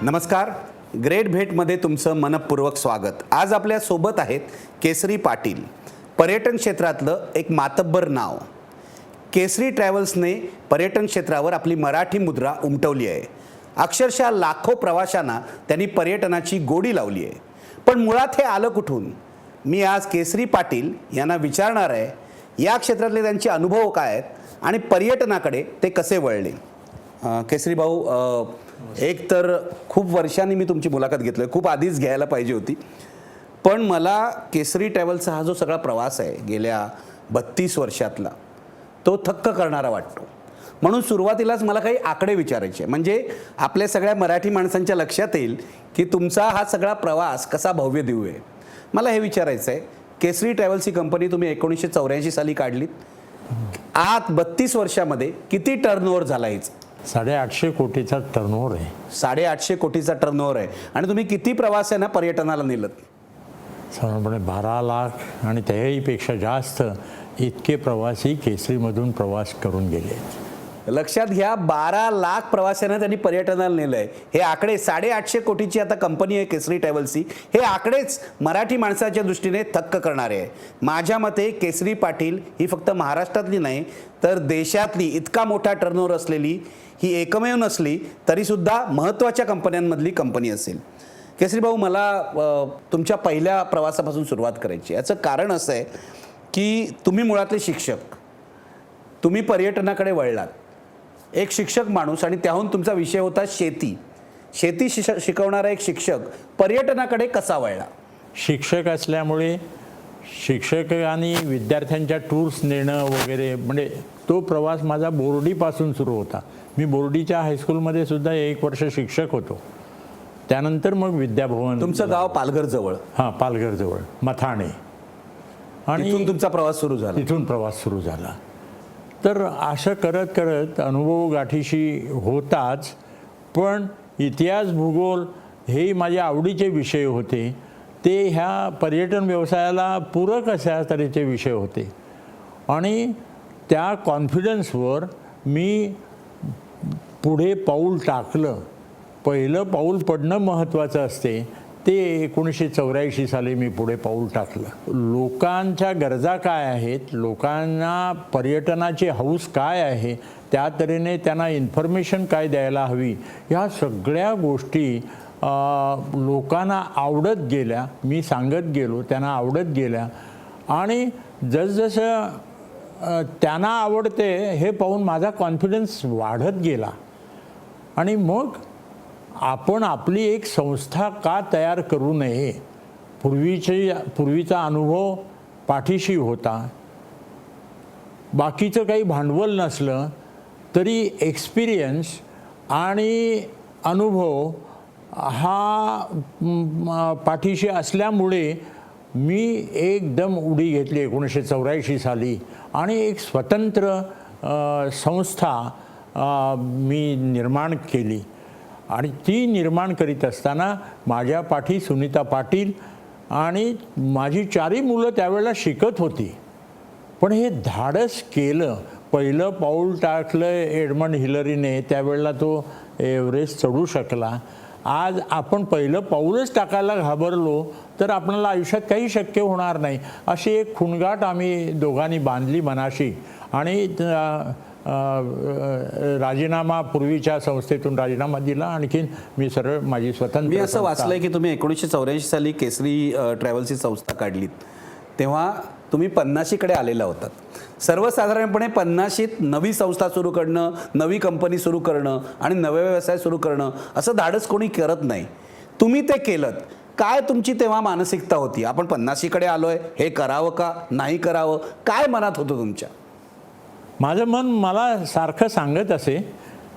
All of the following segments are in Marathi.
नमस्कार, ग्रेट भेटमध्ये तुमचं मनपूर्वक स्वागत। आज आपल्या सोबत आहेत केसरी पाटील, पर्यटन क्षेत्रातलं एक मातब्बर नाव। केसरी ट्रॅव्हल्सने पर्यटन क्षेत्रावर आपली मराठी मुद्रा उमटवली आहे। अक्षरशः लाखो प्रवाशांना त्यांनी पर्यटनाची गोडी लावली आहे। पण मुळात हे आलं कुठून? मी आज केसरी पाटील यांना विचारणार आहे, या क्षेत्रातले त्यांचे अनुभव काय आहेत आणि पर्यटनाकडे ते कसे वळले। केसरी भाऊ, एक तर खूप वर्षांनी मी तुमची मुलाखत घेतली, खूप आधीच घ्यायला पाहिजे होती, पण मला केसरी ट्रॅव्हल्सचा हा जो सगळा प्रवास आहे गेल्या 32 वर्षातला, तो थक्क करणारा वाटतो। म्हणून सुरुवातीलाच मला काही आकडे विचारायचे, म्हणजे आपल्या सगळ्या मराठी माणसांच्या लक्षात येईल की तुमचा हा सगळा प्रवास कसा भव्य दिव्य आहे। मला हे विचारायचं आहे, केसरी ट्रॅव्हल्स ही कंपनी तुम्ही 1984 साली काढलीत, आज 32 वर्षामध्ये किती टर्नओव्हर झाला हिचा? 850 कोटीचा टर्नओव्हर आहे। 850 कोटीचा टर्नओव्हर आहे आणि तुम्ही किती प्रवाशांना पर्यटनाला नेलत? साधारणपणे 12 लाख आणि त्याहीपेक्षा जास्त इतके प्रवासी केसरीमधून प्रवास करून गेले। लक्षात घ्या, 12 लाख प्रवाशांना त्यांनी पर्यटनाला नेलंय। हे आकडे 850 कोटीची आता कंपनी आहे केसरी ट्रॅव्हल्सची, हे आकडेच मराठी माणसाच्या दृष्टीने थक्क करणारे आहे। माझ्या मते केसरी पाटील ही फक्त महाराष्ट्रातली नाही तर देशातली इतका मोठा टर्नओव्हर असलेली ही एकमेव नसली तरी सुद्धा महत्त्वाच्या कंपन्यांमधली कंपनी असेल। केसरी भाऊ, मला तुमच्या पहिल्या प्रवासापासून सुरुवात करायची। याचं कारण असं आहे की तुम्ही मुळातले शिक्षक, तुम्ही पर्यटनाकडे वळलात, एक शिक्षक माणूस, आणि त्याहून तुमचा विषय होता शेती। शेती शिकवणारा एक शिक्षक पर्यटनाकडे कसा वळला? शिक्षक असल्यामुळे शिक्षकांनी विद्यार्थ्यांच्या टूर्स नेणं वगैरे, म्हणजे तो प्रवास माझा बोर्डीपासून सुरू होता। मी बोर्डीच्या हायस्कूलमध्ये सुद्धा 1 वर्ष शिक्षक होतो। त्यानंतर मग विद्याभवन। तुमचं गाव पालघर जवळ? हां, पालघर जवळ मथाणे, आणि इथून तुमचा प्रवास सुरू झाला? इथून प्रवास सुरू झाला। तर असं करत करत अनुभव गाठीशी होताच, पण इतिहास भूगोल हे माझे आवडीचे विषय होते, ते ह्या पर्यटन व्यवसायाला पूरक अशा तऱ्हेचे विषय होते। आणि त्या कॉन्फिडन्सवर मी पुढे पाऊल टाकलं। पहिलं पाऊल पडणं महत्त्वाचं असते, ते 1984 साली मी पुढे पाऊल टाकलं। लोकांच्या गरजा काय आहेत, लोकांना पर्यटनाची हौस काय आहे, त्या तऱ्हेने त्यांना इन्फॉर्मेशन काय द्यायला हवी, ह्या सगळ्या गोष्टी लोकांना आवडत गेल्या। मी सांगत गेलो, त्यांना आवडत गेल्या, आणि जसजसं त्यांना आवडते हे पाहून माझा कॉन्फिडन्स वाढत गेला। आणि मग आपण आपली एक संस्था का तयार करू नये? पूर्वीचा अनुभव पाठीशी होता, बाकीचं काही भांडवल नसलं तरी एक्सपिरियन्स आणि अनुभव हा पाठीशी असल्यामुळे मी एकदम उडी घेतली 1984 साली, आणि एक स्वतंत्र संस्था मी निर्माण केली। आणि ती निर्माण करीत असताना माझ्या पाठी सुनीता पाटील आणि माझी 4ही मुलं त्यावेळेला शिकत होती। पण हे धाडस केलं, पहिलं पाऊल टाकलं एडमंड हिलरीने, त्यावेळेला तो एव्हरेस्ट चढू शकला। आज आपण पहिलं पाऊलच टाकायला घाबरलो तर आपल्याला आयुष्यात काही शक्य होणार नाही, अशी एक खुणगाठ आम्ही दोघांनी बांधली मनाशी। आणि राजीनामा, पूर्वीच्या संस्थेतून राजीनामा दिला, आणखीन मी सरळ माझी स्वतंत्र। मी असं वाचलंय की तुम्ही 1984 साली केसरी ट्रॅव्हल्सची संस्था काढलीत, तेव्हा तुम्ही 50कडे आलेला होतात। सर्वसाधारणपणे 50त नवी संस्था सुरू करणं, नवी कंपनी सुरू करणं आणि नवे व्यवसाय सुरू करणं असं धाडस कोणी करत नाही, तुम्ही ते केलं। काय तुमची तेव्हा मानसिकता होती? आपण 50कडे आलोय, हे करावं का नाही करावं, काय मनात होतं तुमच्या? माझं मन मला सारखं सांगत असे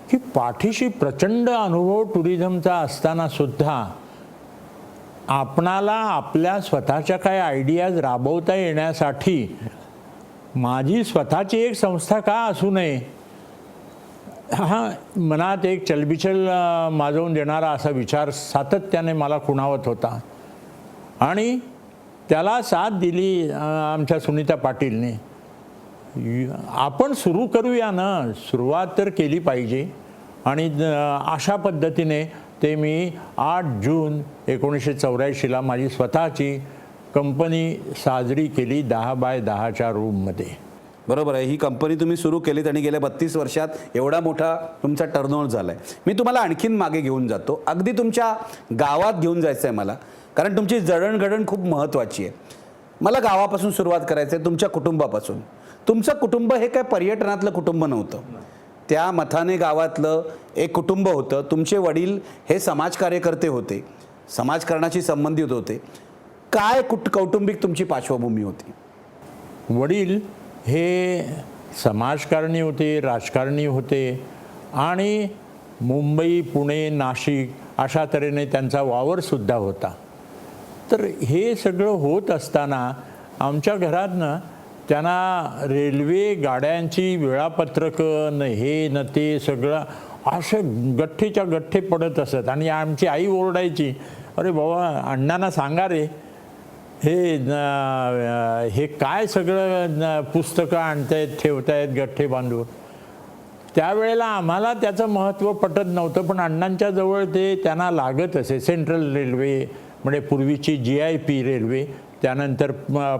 की पाठीशी प्रचंड अनुभव टुरिझमचा असताना सुद्धा आपणाला आपल्या स्वतःच्या काय आयडियाज राबवता येण्यासाठी माझी स्वतःची एक संस्था का असू नये, हा मनात एक चलबिचल माजवून देणारा असा विचार सातत्याने मला खुणावत होता। आणि त्याला साथ दिली आमच्या सुनीता पाटीलने। आपण सुरू करूया ना, सुरुवात तर केली पाहिजे, आणि अशा पद्धतीने ते मी 8 जून 1984ला माझी स्वतःची कंपनी साजरी केली 10 बाय 10च्या रूममध्ये. बरोबर आहे. ही कंपनी तुम्ही सुरू केलीत आणि गेल्या 32 वर्षात एवढा मोठा तुमचा टर्नओव्हर झाला आहे. मी तुम्हाला आणखीन मागे घेऊन जातो, अगदी तुमच्या गावात घेऊन जायचं आहे मला, कारण तुमची जडणघडण खूप महत्त्वाची आहे. मला गावापासून सुरुवात करायचं आहे, तुमच्या कुटुंबापासून. तुमचं कुटुंब हे काय पर्यटनातलं कुटुंब नव्हतं. त्या मथाने गावातलं एक कुटुंब होतं. तुमचे वडील हे समाजकार्यकर्ते होते, समाजकारणाशी संबंधित होते. काय कौटुंबिक तुमची पार्श्वभूमी होती? वडील हे समाजकारणी होते, राजकारणी होते आणि मुंबई, पुणे, नाशिक अशा तऱ्हेने त्यांचा वावरसुद्धा होता. तर हे सगळं होत असताना आमच्या घरातनं त्यांना रेल्वे गाड्यांची वेळापत्रकं न हे न ते सगळं असं गठ्ठेच्या गठ्ठे पडत असत. आणि आमची आई ओरडायची, अरे बाबा अण्णांना सांगा रे, हे काय सगळं पुस्तकं आणतायत ठेवतायत गठ्ठे बांधून. त्यावेळेला आम्हाला त्याचं महत्त्व पटत नव्हतं, पण अण्णांच्या जवळ ते त्यांना लागत असे. सेंट्रल रेल्वे म्हणजे पूर्वीची GIP रेल्वे, त्यानंतर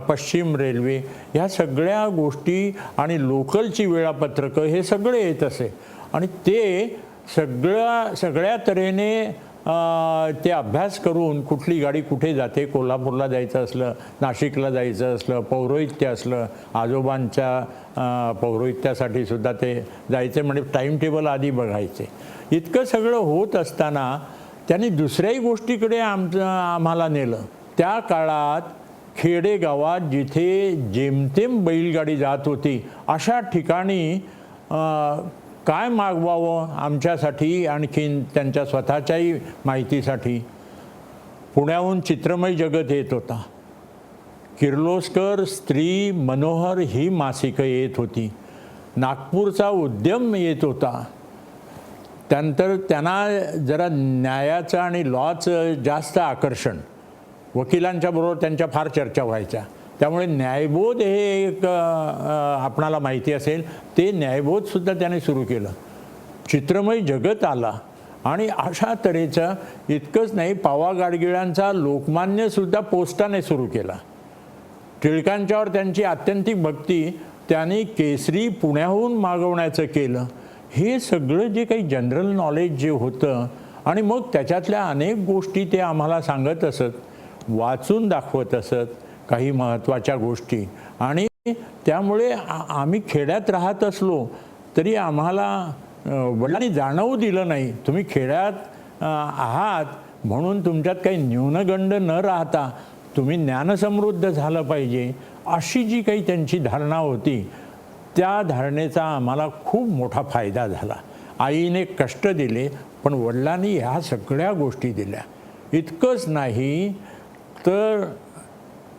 पश्चिम रेल्वे, ह्या सगळ्या गोष्टी आणि लोकलची वेळापत्रकं हे सगळे येत असे. आणि ते सगळ्या तऱ्हेने ते अभ्यास करून कुठली गाडी कुठे जाते, कोल्हापूरला जायचं असलं, नाशिकला जायचं असलं, पौरोहित्य असलं, आजोबांच्या पौरोहित्यासाठी सुद्धा ते जायचे, म्हणजे टाईम टेबल आधी बघायचे. इतकं सगळं होत असताना त्यांनी दुसऱ्याही गोष्टीकडे आम्हाला नेलं. त्या काळात खेडेगावात जिथे जेमतेम बैलगाडी जात होती अशा ठिकाणी काय मागवावं आमच्यासाठी, आणखीन त्यांच्या स्वतःच्याही माहितीसाठी. पुण्याहून चित्रमय जगत येत होता, किर्लोस्कर, स्त्री, मनोहर ही मासिकं येत होती, नागपूरचा उद्यम येत होता. त्यानंतर त्यांना जरा न्यायाचं आणि लॉचं जास्त आकर्षण, वकिलांच्या बरोबर त्यांच्या फार चर्चा व्हायच्या. त्यामुळे न्यायबोध हे एक आपणाला माहिती असेल, ते न्यायबोधसुद्धा त्याने सुरू केलं. चित्रमय जगत आला आणि अशा तऱ्हेचं. इतकंच नाही, पावा गाडगिळांचा लोकमान्यसुद्धा पोस्टाने सुरू केला. टिळकांच्यावर त्यांची आत्यंतिक भक्ती, त्यांनी केसरी पुण्याहून मागवण्याचं केलं. हे सगळं जे काही जनरल नॉलेज जे होतं, आणि मग त्याच्यातल्या अनेक गोष्टी ते आम्हाला सांगत असत, वाचून दाखवत असत काही महत्त्वाच्या गोष्टी. आणि त्यामुळे आम्ही खेड्यात राहत असलो तरी आम्हाला वडिलांनी जाणवू दिलं नाही, तुम्ही खेड्यात आहात म्हणून तुमच्यात काही न्यूनगंड न राहता तुम्ही ज्ञानसमृद्ध झालं पाहिजे, अशी जी काही त्यांची धारणा होती, त्या धारणेचा आम्हाला खूप मोठा फायदा झाला. आईने कष्ट दिले, पण वडिलांनी ह्या सगळ्या गोष्टी दिल्या. इतकंच नाही तर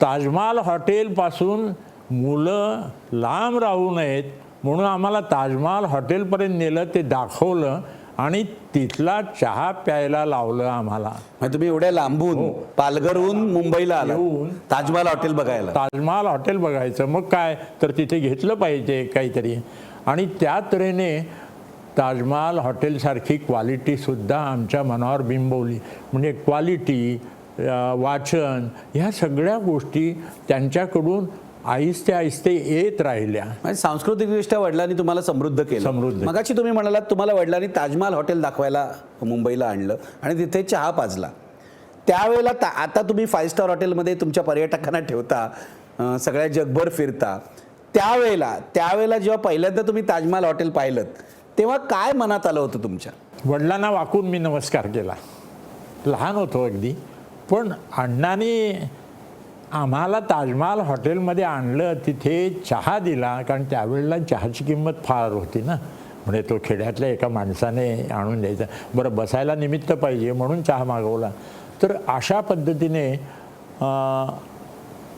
ताजमहाल हॉटेलपासून मुलं लांब राहू नयेत म्हणून आम्हाला ताजमहाल हॉटेलपर्यंत नेलं, ते दाखवलं आणि तिथला चहा प्यायला लावलं आम्हाला. तुम्ही एवढ्या लांबून पालघरहून मुंबईला आला ताजमहाल हॉटेल बघायला? ताजमहाल हॉटेल बघायचं, मग काय तर तिथे घेतलं पाहिजे काहीतरी. आणि त्या तऱ्हेने ताजमहाल हॉटेलसारखी क्वालिटीसुद्धा आमच्या मनावर बिंबवली. म्हणजे क्वालिटी, वाचन, ह्या सगळ्या गोष्टी त्यांच्याकडून आहिस्ते आहिस्ते येत राहिल्या. म्हणजे सांस्कृतिकदृष्ट्या वडिलांनी तुम्हाला समृद्ध केलं. मगाशी तुम्ही म्हणालात तुम्हाला वडिलांनी ताजमहाल हॉटेल दाखवायला मुंबईला आणलं आणि तिथे चहा पाजला. त्यावेळेला आता तुम्ही 5 स्टार हॉटेलमध्ये तुमच्या पर्यटकांना ठेवता, सगळ्या जगभर फिरता. त्यावेळेला जेव्हा पहिल्यांदा तुम्ही ताजमहाल हॉटेल पाहिलं तेव्हा काय मनात आलं होतं तुमच्या? वडिलांना वाकून मी नमस्कार केला. लहान होतो अगदी, पण अण्णांनी आम्हाला ताजमहाल हॉटेलमध्ये आणलं, तिथे चहा दिला. कारण त्यावेळेला चहाची किंमत फार होती ना, म्हणजे तो खेड्यातल्या एका माणसाने आणून द्यायचा. बरं, बसायला निमित्त पाहिजे म्हणून चहा मागवला. तर अशा पद्धतीने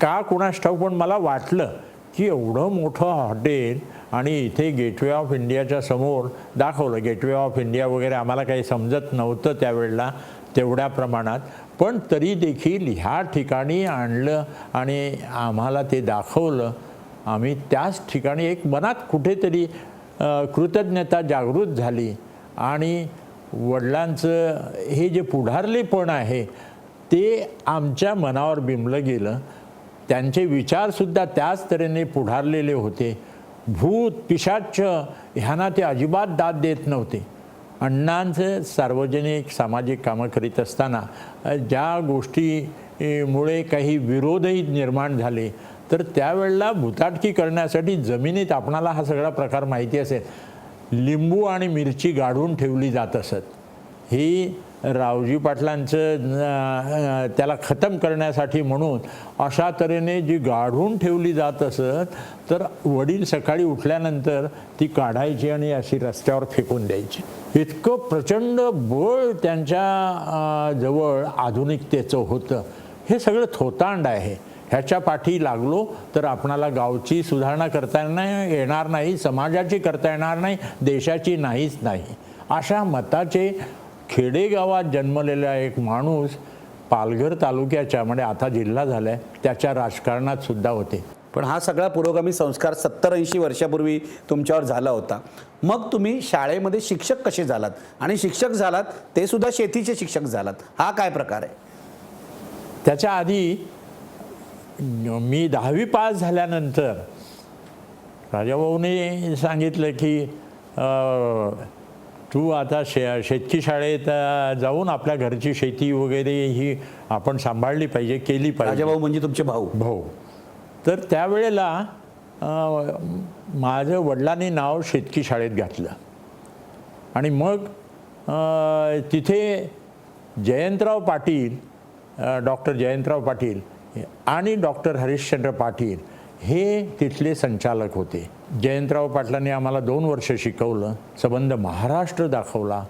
का कुणास ठाऊक, पण मला वाटलं की एवढं मोठं हॉटेल आणि इथे गेटवे ऑफ इंडियाच्या समोर दाखवलं. गेटवे ऑफ इंडिया वगैरे आम्हाला काही समजत नव्हतं त्यावेळेला तेवढ्या प्रमाणात, पण तरी देखील ह्या ठिकाणी आणलं आणि आम्हाला ते दाखवलं. आम्ही त्याच ठिकाणी एक मनात कुठेतरी कृतज्ञता जागृत झाली आणि वडिलांचं हे जे पुढारलेपण आहे ते आमच्या मनावर बिंबलं गेलं. त्यांचे विचारसुद्धा त्याच तऱ्हेने पुढारलेले होते. भूत पिशाच्च ह्यांना ते अजिबात दाद देत नव्हते. अण्णांचं सार्वजनिक सामाजिक कामं करीत असताना ज्या गोष्टीमुळे काही विरोधही निर्माण झाले तर त्यावेळेला भुताटकी करण्यासाठी जमिनीत आपणाला हा सगळा प्रकार माहिती असेल, लिंबू आणि मिरची गाढून ठेवली जात असत. ही रावजी पाटलांचं त्याला खतम करण्यासाठी म्हणून अशा तऱ्हेने जी गाढून ठेवली जात असत तर वडील सकाळी उठल्यानंतर ती काढायची आणि अशी रस्त्यावर फेकून द्यायची. इतकं प्रचंड बळ त्यांच्या जवळ आधुनिकतेचं होतं. हे सगळं थोतांड आहे. ह्याच्या पाठी लागलो तर आपणाला गावची सुधारणा करता येणार नाही, समाजाची करता येणार नाही, देशाची नाहीच नाही. अशा मताचे खेडेगावात जन्मलेला एक माणूस पालघर तालुक्याच्या म्हणजे आता जिल्हा झाला आहे त्याच्या राजकारणात सुद्धा होते. पण हा सगळा पुरोगामी संस्कार 70-80 वर्षापूर्वी तुमच्यावर झाला होता. मग तुम्ही शाळेमध्ये शिक्षक कसे झालात आणि शिक्षक झालात ते सुद्धा शेतीचे शिक्षक झालात, हा काय प्रकार आहे? त्याच्या आधी मी 10वी पास झाल्यानंतर राजाभाऊने सांगितलं की तू आता शेतकी शाळेत जाऊन आपल्या घरची शेती वगैरे ही आपण सांभाळली पाहिजे, केली पाहिजे. राजाभाऊ म्हणजे तुमचे भाऊ? तर त्यावेळेला माझं वडिलांनी नाव शेतकी शाळेत घातलं आणि मग तिथे जयंतराव पाटील, डॉक्टर जयंतराव पाटील आणि डॉक्टर हरिश्चंद्र पाटील हे तिथले संचालक होते. जयंतराव पाटलांनी आम्हाला 2 वर्ष शिकवलं, संबंध महाराष्ट्र दाखवला,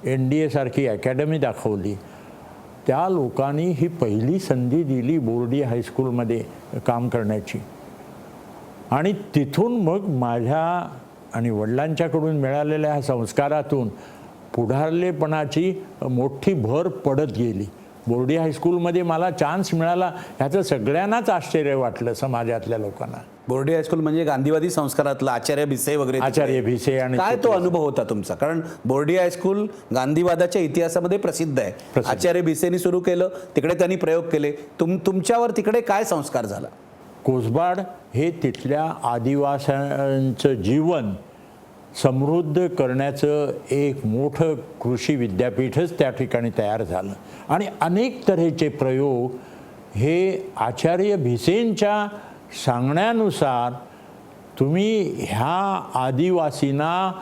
NDA सारखी अकॅडमी दाखवली. त्या लोकांनी ही पहिली संधी दिली बोर्डी हायस्कूलमध्ये काम करण्याची. आणि तिथून मग माझ्या आणि वडिलांच्याकडून मिळालेल्या ह्या संस्कारातून पुढारलेपणाची मोठी भर पडत गेली. बोर्डी हायस्कूलमध्ये मला चान्स मिळाला ह्याचं सगळ्यांनाच आश्चर्य वाटलं समाजातल्या लोकांना. बोर्डी हायस्कूल म्हणजे गांधीवादी संस्कारातलं आचार्य भिसे वगैरे. आचार्य भिसे. आणि काय तो अनुभव होता तुमचा? कारण बोर्डी हायस्कूल गांधीवादाच्या इतिहासामध्ये प्रसिद्ध आहे. आचार्य भिसेनी सुरू केलं, तिकडे त्यांनी प्रयोग केले. तुमच्यावर तिकडे काय संस्कार झाला? कोसबाड हे तिथल्या आदिवासींचं जीवन समृद्ध करण्याचं एक मोठं कृषी विद्यापीठच त्या ठिकाणी तयार झालं आणि अनेक तऱ्हेचे प्रयोग हे आचार्य भिसेंच्या सांगण्यानुसार तुम्ही ह्या आदिवासींना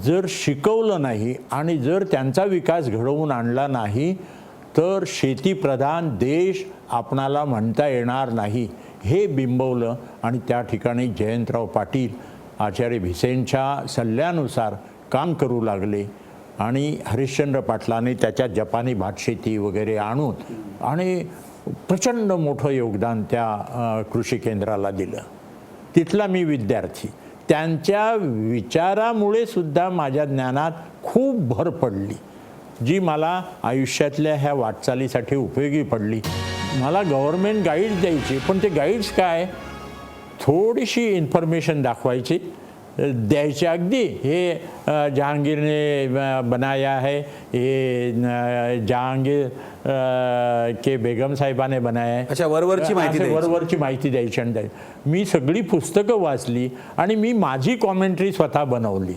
जर शिकवलं नाही आणि जर त्यांचा विकास घडवून आणला नाही तर शेतीप्रधान देश आपणाला म्हणता येणार नाही हे बिंबवलं. आणि त्या ठिकाणी जयंतराव पाटील आचार्य भिसेंच्या सल्ल्यानुसार काम करू लागले आणि हरिश्चंद्र पाटलांनी त्याच्यात जपानी भातशेती वगैरे आणून आणि प्रचंड मोठं योगदान त्या कृषी केंद्राला दिलं. तिथला मी विद्यार्थी. त्यांच्या विचारामुळे सुद्धा माझ्या ज्ञानात खूप भर पडली जी मला आयुष्यातल्या ह्या वाटचालीसाठी उपयोगी पडली. मला गव्हर्नमेंट गाईड द्यायची पण ते गाईड्स काय थोडीशी इन्फॉर्मेशन दाखवायची द्यायचे. अगदी हे जहांगीरने बनाया है, हे जहांगीर के बेगम साहेबाने बनाया है, अशा वरवरची माहिती द्यायची. आणि मी सगळी पुस्तकं वाचली आणि मी माझी कॉमेंट्री स्वतः बनवली.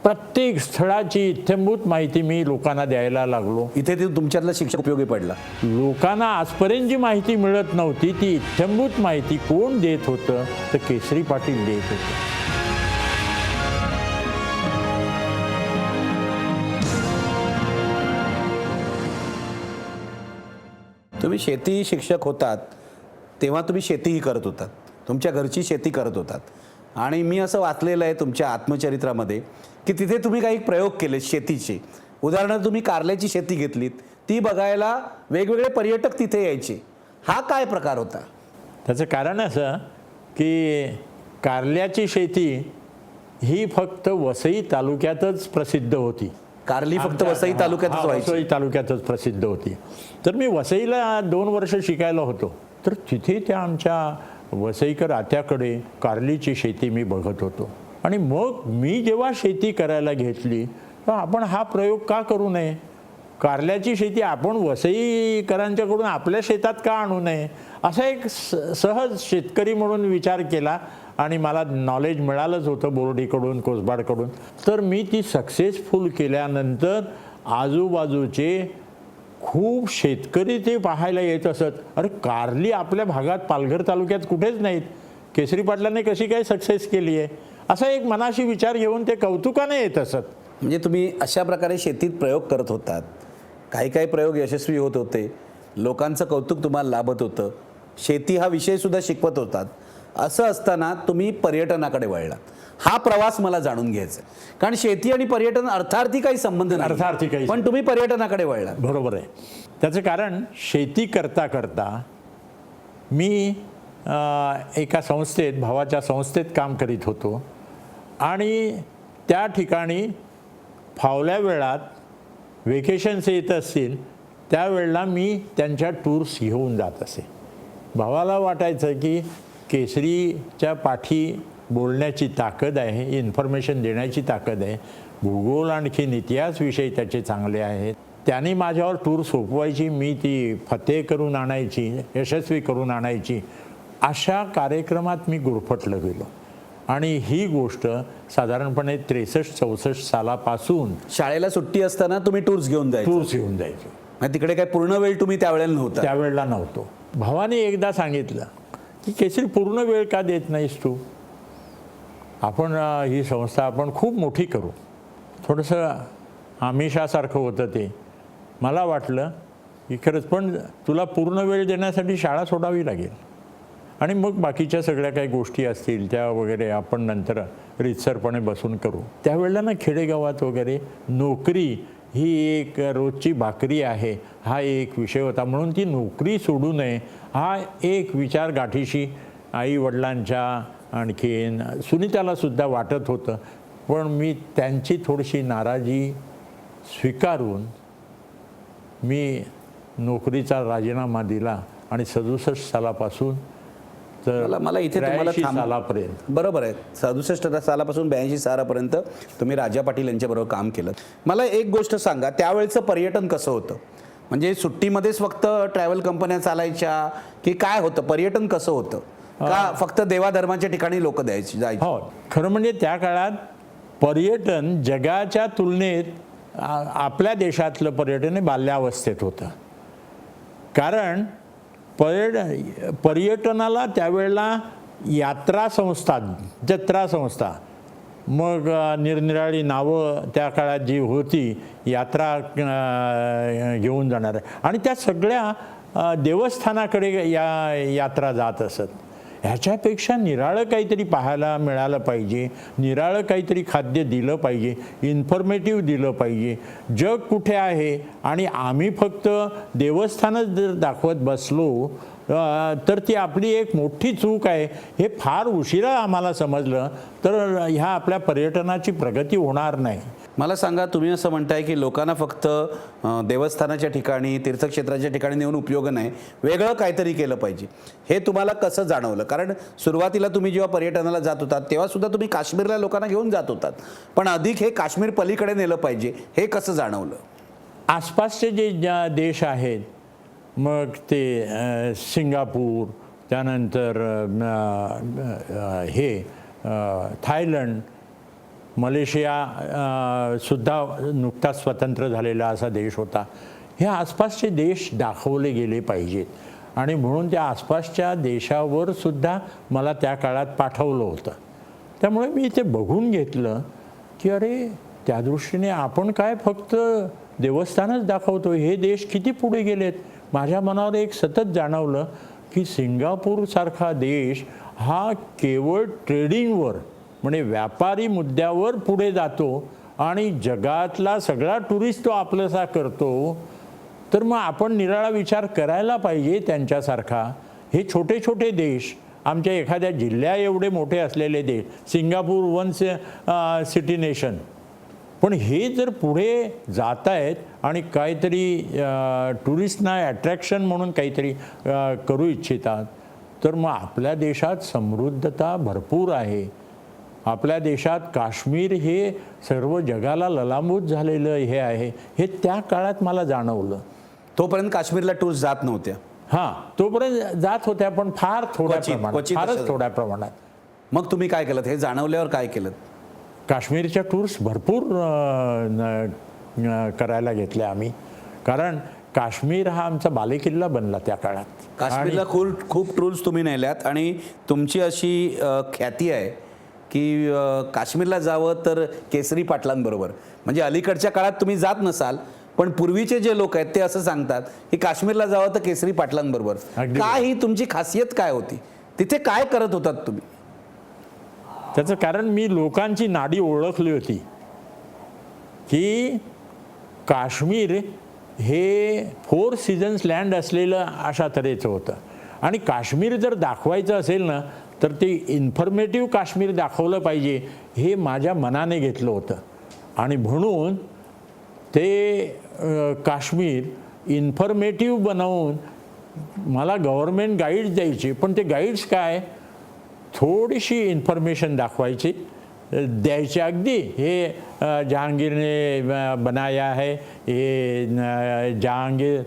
प्रत्येक स्थळाची इत्थंभूत माहिती मी लोकांना द्यायला लागलो. इथे ते तुमच्यातला शिक्षक उपयोगी पडला. लोकांना आजपर्यंत जी माहिती मिळत नव्हती ती इत्थंभूत माहिती कोण देत होतं तर केसरी पाटील देत होते. तुम्ही शेती शिक्षक होतात तेव्हा तुम्ही शेतीही करत होतात, तुमच्या घरची शेती करत होतात. आणि मी असं वाचलेलं आहे तुमच्या आत्मचरित्रामध्ये की तिथे तुम्ही काही प्रयोग केले शेतीचे. उदाहरणार्थ तुम्ही कारल्याची शेती घेतलीत, ती बघायला वेगवेगळे पर्यटक तिथे यायचे. हा काय प्रकार होता? त्याचं कारण असं की कारल्याची शेती ही फक्त वसई तालुक्यातच प्रसिद्ध होती. कारली फक्त वसई तालुक्यातच व्हायची. वसई तालुक्यातच प्रसिद्ध होती. तर मी वसईला 2 वर्ष शिकायला होतो तर तिथे त्या आमच्या वसईकर आत्याकडे कारलीची शेती मी बघत होतो. आणि मग मी जेव्हा शेती करायला घेतली तर आपण हा प्रयोग का करू नये? कारल्याची शेती आपण वसईकरांच्याकडून आपल्या शेतात का आणू नये? असा एक सहज शेतकरी म्हणून विचार केला आणि मला नॉलेज मिळालंच होतं बोर्डीकडून, कोसबाडकडून. तर मी ती सक्सेसफुल केल्यानंतर आजूबाजूचे खूप शेतकरी ते पाहायला येत असत. अरे कारली आपल्या भागात पालघर तालुक्यात कुठेच नाहीत, केसरी पाटलांनी कशी काय सक्सेस केली आहे, असा एक मनाशी विचार घेऊन ते कौतुकाने येत असत. म्हणजे तुम्ही अशा प्रकारे शेतीत प्रयोग करत होतात, काही काही प्रयोग यशस्वी होत होते, लोकांचं कौतुक तुम्हाला लाभत होतं, शेती हा विषयसुद्धा शिकवत होतात. असं असताना तुम्ही पर्यटनाकडे वळलात. हा प्रवास मला जाणून घ्यायचा आहे. कारण शेती आणि पर्यटन अर्थार्थी काही संबंध नाही, अर्थार्थी काही, पण तुम्ही पर्यटनाकडे वळलात. बरोबर आहे. त्याचं कारण शेती करता करता मी एका संस्थेत, भावाच्या संस्थेत काम करीत होतो आणि त्या ठिकाणी फावल्या वेळात वेकेशन्स येत असतील त्यावेळेला मी त्यांच्या टूर्स घेऊन जात असे. भावाला वाटायचं की केसरीच्या पाठी बोलण्याची ताकद आहे, इन्फॉर्मेशन देण्याची ताकद आहे, भूगोल आणखीन इतिहास विषय त्याचे चांगले आहेत. त्यांनी माझ्यावर टूर सोपवायची, मी ती फतेह करून आणायची, यशस्वी करून आणायची. अशा कार्यक्रमात मी गुरफटलं गेलो आणि ही गोष्ट साधारणपणे 63-64 सालापासून शाळेला सुट्टी असताना तुम्ही टूर्स घेऊन जायचे. टूर्स घेऊन जायचो. म्हणजे तिकडे काय पूर्ण वेळ तुम्ही त्यावेळेला नव्हता? त्यावेळेला नव्हतो. भावाने एकदा सांगितलं की केसरी पूर्ण वेळ का देत नाहीस तू? आपण ही संस्था आपण खूप मोठी करू. थोडंसं आमिषासारखं होतं ते. मला वाटलं की खरंच, पण तुला पूर्ण वेळ देण्यासाठी शाळा सोडावी लागेल आणि मग बाकीच्या सगळ्या काही गोष्टी असतील त्या वगैरे आपण नंतर रीतसरपणे बसून करू. त्यावेळेला ना खेडेगावात वगैरे नोकरी ही एक रोजची भाकरी आहे हा एक विषय होता. म्हणून ती नोकरी सोडू नये हा एक विचार गाठीशी आई वडिलांच्या आणखीन सुनीतालासुद्धा वाटत होतं. पण मी त्यांची थोडीशी नाराजी स्वीकारून मी नोकरीचा राजीनामा दिला आणि 67 सालापासून तर मला इथे तुम्हाला 83 सालापर्यंत, बरोबर आहे, 67 सालापासून 82 सालापर्यंत तुम्ही राजा पाटील यांच्याबरोबर काम केलं. मला एक गोष्ट सांगा, त्यावेळेचं पर्यटन कसं होतं? म्हणजे सुट्टीमध्येच फक्त ट्रॅव्हल कंपन्या चालायच्या की काय होतं? पर्यटन कसं होतं? का फक्त देवाधर्माच्या ठिकाणी लोक जायचे? हो, खरं म्हणजे त्या काळात पर्यटन जगाच्या तुलनेत आपल्या देशातलं पर्यटन हे बाल्यावस्थेत होतं. कारण पर्यटनाला त्यावेळेला यात्रा संस्था, जत्रा संस्था, मग निरनिराळी नावं त्या काळात जी होती, यात्रा घेऊन जाणार आणि त्या सगळ्या देवस्थानाकडे यात्रा जात असत. ह्याच्यापेक्षा निराळं काहीतरी पाहायला मिळालं पाहिजे, निराळं काहीतरी खाद्य दिलं पाहिजे, इन्फॉर्मेटिव्ह दिलं पाहिजे. जग कुठे आहे आणि आम्ही फक्त देवस्थानच जर दाखवत बसलो तर ती आपली एक मोठी चूक आहे. हे फार उशिरा आम्हाला समजलं तर ह्या आपल्या पर्यटनाची प्रगती होणार नाही. मला सांगा, तुम्ही असं म्हणताय की लोकांना फक्त देवस्थानाच्या ठिकाणी, तीर्थक्षेत्राच्या ठिकाणी नेऊन उपयोग नाही, वेगळं काहीतरी केलं पाहिजे. हे तुम्हाला कसं जाणवलं? कारण सुरुवातीला तुम्ही जेव्हा पर्यटनाला जात होतात तेव्हा सुद्धा तुम्ही काश्मीरला लोकांना घेऊन जात होतात, पण अधिक हे काश्मीर पलीकडे नेलं पाहिजे, हे कसं जाणवलं? आसपासचे जे देश आहेत, मग ते सिंगापूर, त्यानंतर हे थायलंड, मलेशिया सुद्धा नुकताच स्वतंत्र झालेला असा देश होता. हे आसपासचे देश दाखवले गेले पाहिजेत आणि म्हणून त्या आसपासच्या देशावर सुद्धा मला त्या काळात पाठवलं होतं. त्यामुळे मी ते बघून घेतलं की अरे, त्या दृष्टीने आपण काय फक्त देवस्थानच दाखवतो, हे देश किती पुढे गेलेत. माझ्या मनावर एक सतत जाणवलं की सिंगापूरसारखा देश हा केवळ ट्रेडिंगवर, म्हणजे व्यापारी मुद्द्यावर पुढे जातो आणि जगातला सगळा टुरिस्ट तो आपलासा करतो. तर मग आपण निराळा विचार करायला पाहिजे त्यांच्यासारखा. हे छोटे छोटे देश, आमच्या एखाद्या जिल्ह्या एवढे मोठे असलेले देश, सिंगापूर वन सिटी नेशन, पण हे जर पुढे जात आहेत आणि काहीतरी टुरिस्टना अट्रॅक्शन म्हणून काहीतरी करू इच्छितात, तर मग आपल्या देशात समृद्धता भरपूर आहे. आपल्या देशात काश्मीर हे सर्व जगाला ललामूत झालेलं हे आहे, हे त्या काळात मला जाणवलं. तोपर्यंत काश्मीरला टूर्स जात नव्हत्या. हां, तोपर्यंत जात होत्या, पण फार थोड्या क्वचित प्रमाणात, फारच असं. थोड्या प्रमाणात. मग तुम्ही काय केलं, हे जाणवल्यावर काय केलं? काश्मीरच्या टूर्स भरपूर करायला घेतल्या आम्ही, कारण काश्मीर हा आमचा बालेकिल्ला बनला त्या काळात. काश्मीरला खूप टूर्स तुम्ही नेल्यात आणि तुमची अशी ख्याती आहे की काश्मीरला जावं तर केसरी पाटलांबरोबर. म्हणजे अलीकडच्या काळात तुम्ही जात नसाल, पण पूर्वीचे जे लोक आहेत ते असं सांगतात की काश्मीरला जावं तर केसरी पाटलांबरोबर. अगदी काय ही तुमची खासियत काय होती? तिथे काय करत होतात तुम्ही? त्याचं कारण मी लोकांची नाडी ओळखली होती की काश्मीर हे 4 सीझन्स लँड असलेलं अशा तऱ्हेचं होतं. आणि काश्मीर जर दाखवायचं असेल ना, तर ते इन्फॉर्मेटिव्ह काश्मीर दाखवलं पाहिजे, हे माझ्या मनाने घेतलं होतं. आणि म्हणून ते काश्मीर इन्फॉर्मेटिव्ह बनवून मला गव्हर्मेंट गाईड्स द्यायचे. पण ते गाईड्स काय, थोडीशी इन्फॉर्मेशन दाखवायची, द्यायचे. अगदी हे जहांगीरने बनाया है, ये जहांगीर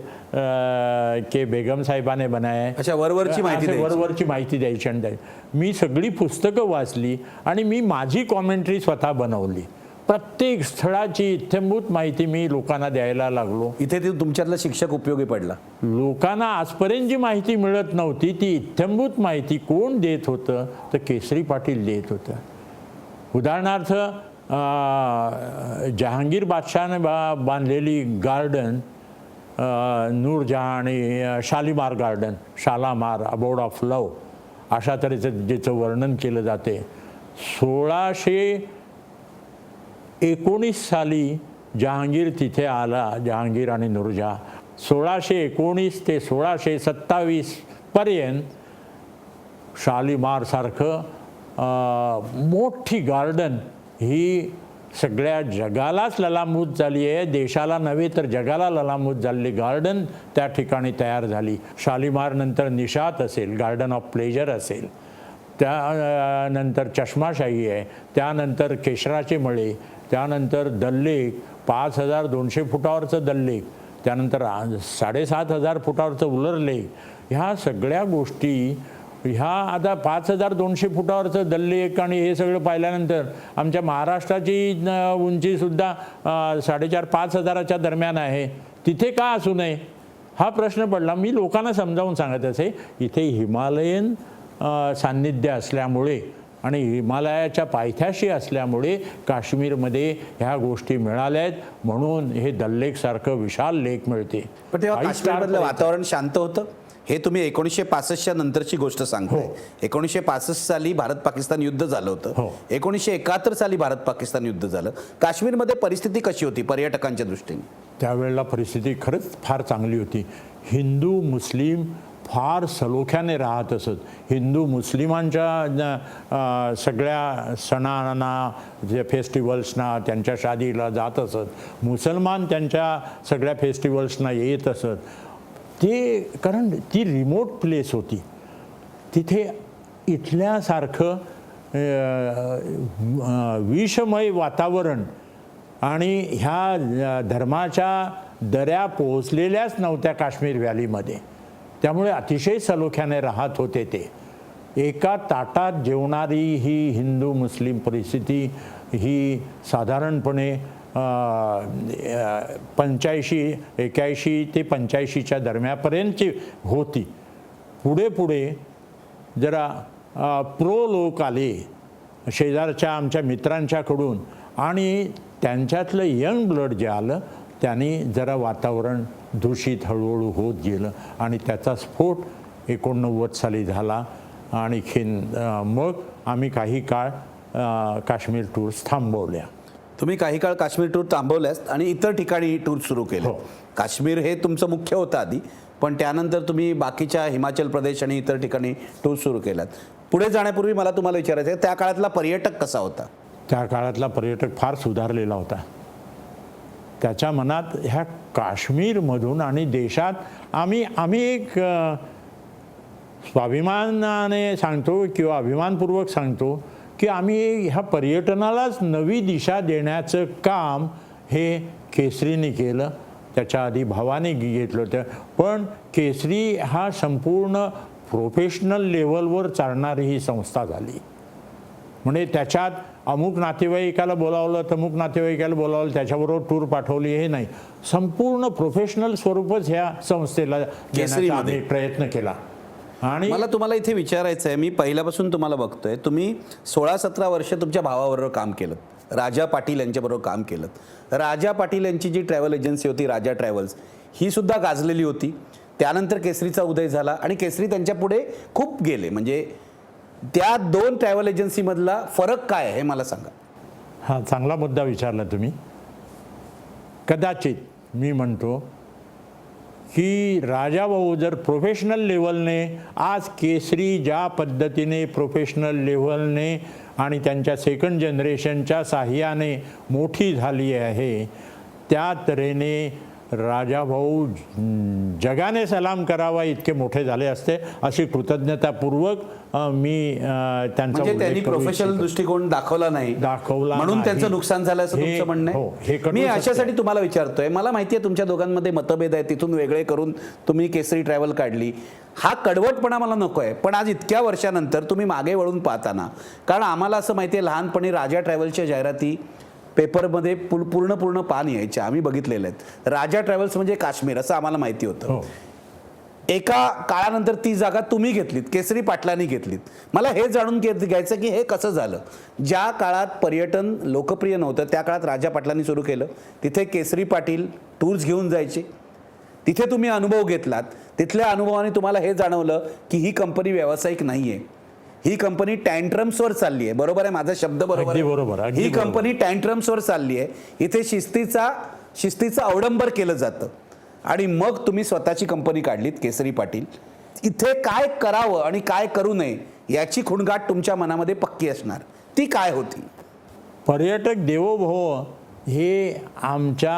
के बेगम साहेबाने बनाया है, अच्छा, वरवरची माहिती असे द्यायची. वरवरची माहिती द्यायची. आणि मी सगळी पुस्तकं वाचली आणि मी माझी कॉमेंट्री स्वतः बनवली. प्रत्येक स्थळाची इत्थंभूत माहिती मी लोकांना द्यायला लागलो. इथे ते तुमच्यातला शिक्षक उपयोगी पडला. लोकांना आजपर्यंत जी माहिती मिळत नव्हती ती इत्थंभूत माहिती कोण देत होतं, तर केसरी पाटील देत होतं. उदाहरणार्थ जहांगीर बादशहाने बांधलेली गार्डन, नूरजहां आणि Shalimar garden, Shalamar abode of love, अशा तऱ्हेचं ज्याचं वर्णन केलं जाते. 1619 साली जहांगीर तिथे आला, जहांगीर आणि नूरजहां. 1619 ते 1627 पर्यंत शालीमारसारखं मोठी गार्डन ही सगळ्या जगालाच ललामूत झाली आहे. देशाला नव्हे तर जगाला ललामूत झालेली गार्डन त्या ठिकाणी तयार झाली. शालीमारनंतर निशात असेल, गार्डन ऑफ प्लेजर असेल, त्यानंतर चष्माशाही आहे, त्यानंतर केशराचे मळे, त्यानंतर दल लेक, 5200 फुटावरचं दल लेक, त्यानंतर 7500 फुटावरचं उलर लेक. ह्या सगळ्या गोष्टी, ह्या आता 5200 फुटावरचं दल लेक आणि हे सगळं पाहिल्यानंतर आमच्या महाराष्ट्राची उंचीसुद्धा 4500-5000च्या दरम्यान आहे. तिथे का असू नये हा प्रश्न पडला. मी लोकांना समजावून सांगत असे, इथे हिमालयन सान्निध्य असल्यामुळे आणि हिमालयाच्या पायथ्याशी असल्यामुळे काश्मीरमध्ये ह्या गोष्टी मिळाल्या आहेत, म्हणून हे दल लेकसारखं विशाल लेक मिळते. पण तेव्हा काश्मीरमधलं वातावरण शांत होतं. हे तुम्ही 1965च्या नंतरची गोष्ट सांगताय. 1965 साली भारत पाकिस्तान युद्ध झालं होतं. 1971 साली भारत पाकिस्तान युद्ध झालं. काश्मीरमध्ये परिस्थिती कशी होती पर्यटकांच्या दृष्टीने? त्यावेळेला परिस्थिती खरंच फार चांगली होती. हिंदू मुस्लिम फार सलोख्याने राहत असत. हिंदू मुस्लिमांच्या सगळ्या सणांना, जे फेस्टिवल्सना, त्यांच्या शादीला जात असत. मुसलमान त्यांच्या सगळ्या फेस्टिवल्सना येत असत. ते कारण ती रिमोट प्लेस होती. तिथे इथल्यासारखं विषमय वातावरण आणि ह्या धर्माच्या दऱ्या पोहोचलेल्याच नव्हत्या काश्मीर व्हॅलीमध्ये. त्यामुळे अतिशय सलोख्याने राहत होते ते. एका ताटात जेवणारी ही हिंदू मुस्लिम परिस्थिती ही साधारणपणे 81 ते 85च्या दरम्यानपर्यंतची होती. पुढे पुढे जरा प्रो लोक आले शेजारच्या आमच्या मित्रांच्याकडून आणि त्यांच्यातलं यंग ब्लड जे आलं त्याने जरा वातावरण दूषित हळूहळू होत गेलं आणि त्याचा स्फोट 89 साली झाला. आणखीन मग आम्ही काही काळ काश्मीर टूर्स थांबवल्या. तुम्ही काही काळ काश्मीर टूर थांबवल्यास आणि इतर ठिकाणी टूर सुरू केले. काश्मीर हे तुमचं मुख्य होतं आधी, पण त्यानंतर तुम्ही बाकीच्या हिमाचल प्रदेश आणि इतर ठिकाणी टूर सुरू केलात. पुढे जाण्यापूर्वी मला तुम्हाला विचारायचं आहे, त्या काळातला पर्यटक कसा होता? त्या काळातला पर्यटक फार सुधारलेला होता. त्याच्या मनात ह्या काश्मीरमधून आणि देशात आम्ही एक स्वाभिमानाने सांगतो किंवा अभिमानपूर्वक सांगतो की आम्ही ह्या पर्यटनालाच नवी दिशा देण्याचं काम हे केसरीने केलं. त्याच्या आधी भावाने घेतलं होतं, पण केसरी हा संपूर्ण प्रोफेशनल लेवलवर चालणारी ही संस्था झाली. म्हणजे त्याच्यात अमुक नातेवाईकाला बोलावलं, तमुक नातेवाईकाला बोलावलं, त्याच्याबरोबर टूर पाठवली हे नाही. संपूर्ण प्रोफेशनल स्वरूपच ह्या संस्थेला देण्याचा आम्ही प्रयत्न केला. आणि मला तुम्हाला इथे विचारायचं आहे, मी पहिल्यापासून तुम्हाला बघतोय, तुम्ही 16-17 वर्ष तुमच्या भावाबरोबर काम केलं, राजा पाटील यांच्याबरोबर काम केलं. राजा पाटील यांची जी ट्रॅव्हल एजन्सी होती राजा ट्रॅव्हल्स, ही सुद्धा गाजलेली होती. त्यानंतर केसरीचा उदय झाला आणि केसरी त्यांच्या पुढे खूप गेले. म्हणजे त्या दोन ट्रॅव्हल एजन्सीमधला फरक काय आहे हे मला सांगा. हा चांगला मुद्दा विचारला तुम्ही. कदाचित मी म्हणतो की राजाभाऊ जर प्रोफेशनल लेवलने आज केसरी ज्या पद्धतीने प्रोफेशनल लेवलने आणि त्यांच्या सेकंड जनरेशनच्या साह्याने मोठी झाली आहे, त्या तऱ्हेने राजाभाऊ जगाने सलाम करावा इतके मोठे झाले असते, अशी कृतज्ञतापूर्वक मी त्यांचा म्हणजे त्यांनी प्रोफेशनल दृष्टिकोन दाखवला नाही, म्हणून त्यांचं नुकसान झालं असं तुमचं म्हणणं आहे. मी अशासाठी तुम्हाला विचारतोय, मला माहिती आहे तुमच्या दोघांमध्ये मतभेद आहे, तिथून वेगळे करून तुम्ही केसरी ट्रॅव्हल काढली. हा कडवटपणा मला नको आहे, पण आज इतक्या वर्षानंतर तुम्ही मागे वळून पाहताना, कारण आम्हाला असं माहिती आहे लहानपणी राजा ट्रॅव्हलच्या जाहिराती पेपरमध्ये पूर्ण पान यायच्या, आम्ही बघितलेले आहेत. राजा ट्रॅव्हल्स म्हणजे काश्मीर असं आम्हाला माहिती होतं. एका काळानंतर ती जागा तुम्ही घेतलीत, केसरी पाटलांनी घेतलीत. मला हे जाणून घ्यायचं की हे कसं झालं. ज्या काळात पर्यटन लोकप्रिय नव्हतं त्या काळात राजा पाटलांनी सुरू केलं, तिथे केसरी पाटील टूर्स घेऊन जायचे, तिथे तुम्ही अनुभव घेतलात. तिथल्या अनुभवाने तुम्हाला हे जाणवलं की ही कंपनी व्यावसायिक नाही आहे, ही कंपनी टँट्रम्सवर चालली आहे. बरोबर आहे, माझा शब्द बरोबर आहे. ही कंपनी टँट्रम्सवर चालली आहे, इथे शिस्तीचं अवडंबर केलं जातं. आणि मग तुम्ही स्वतःची कंपनी काढलीत केसरी पाटील. इथे काय करावं आणि काय करू नये याची खुणगाठ तुमच्या मनामध्ये पक्की असणार, ती काय होती? पर्यटक देवोभव हे आमच्या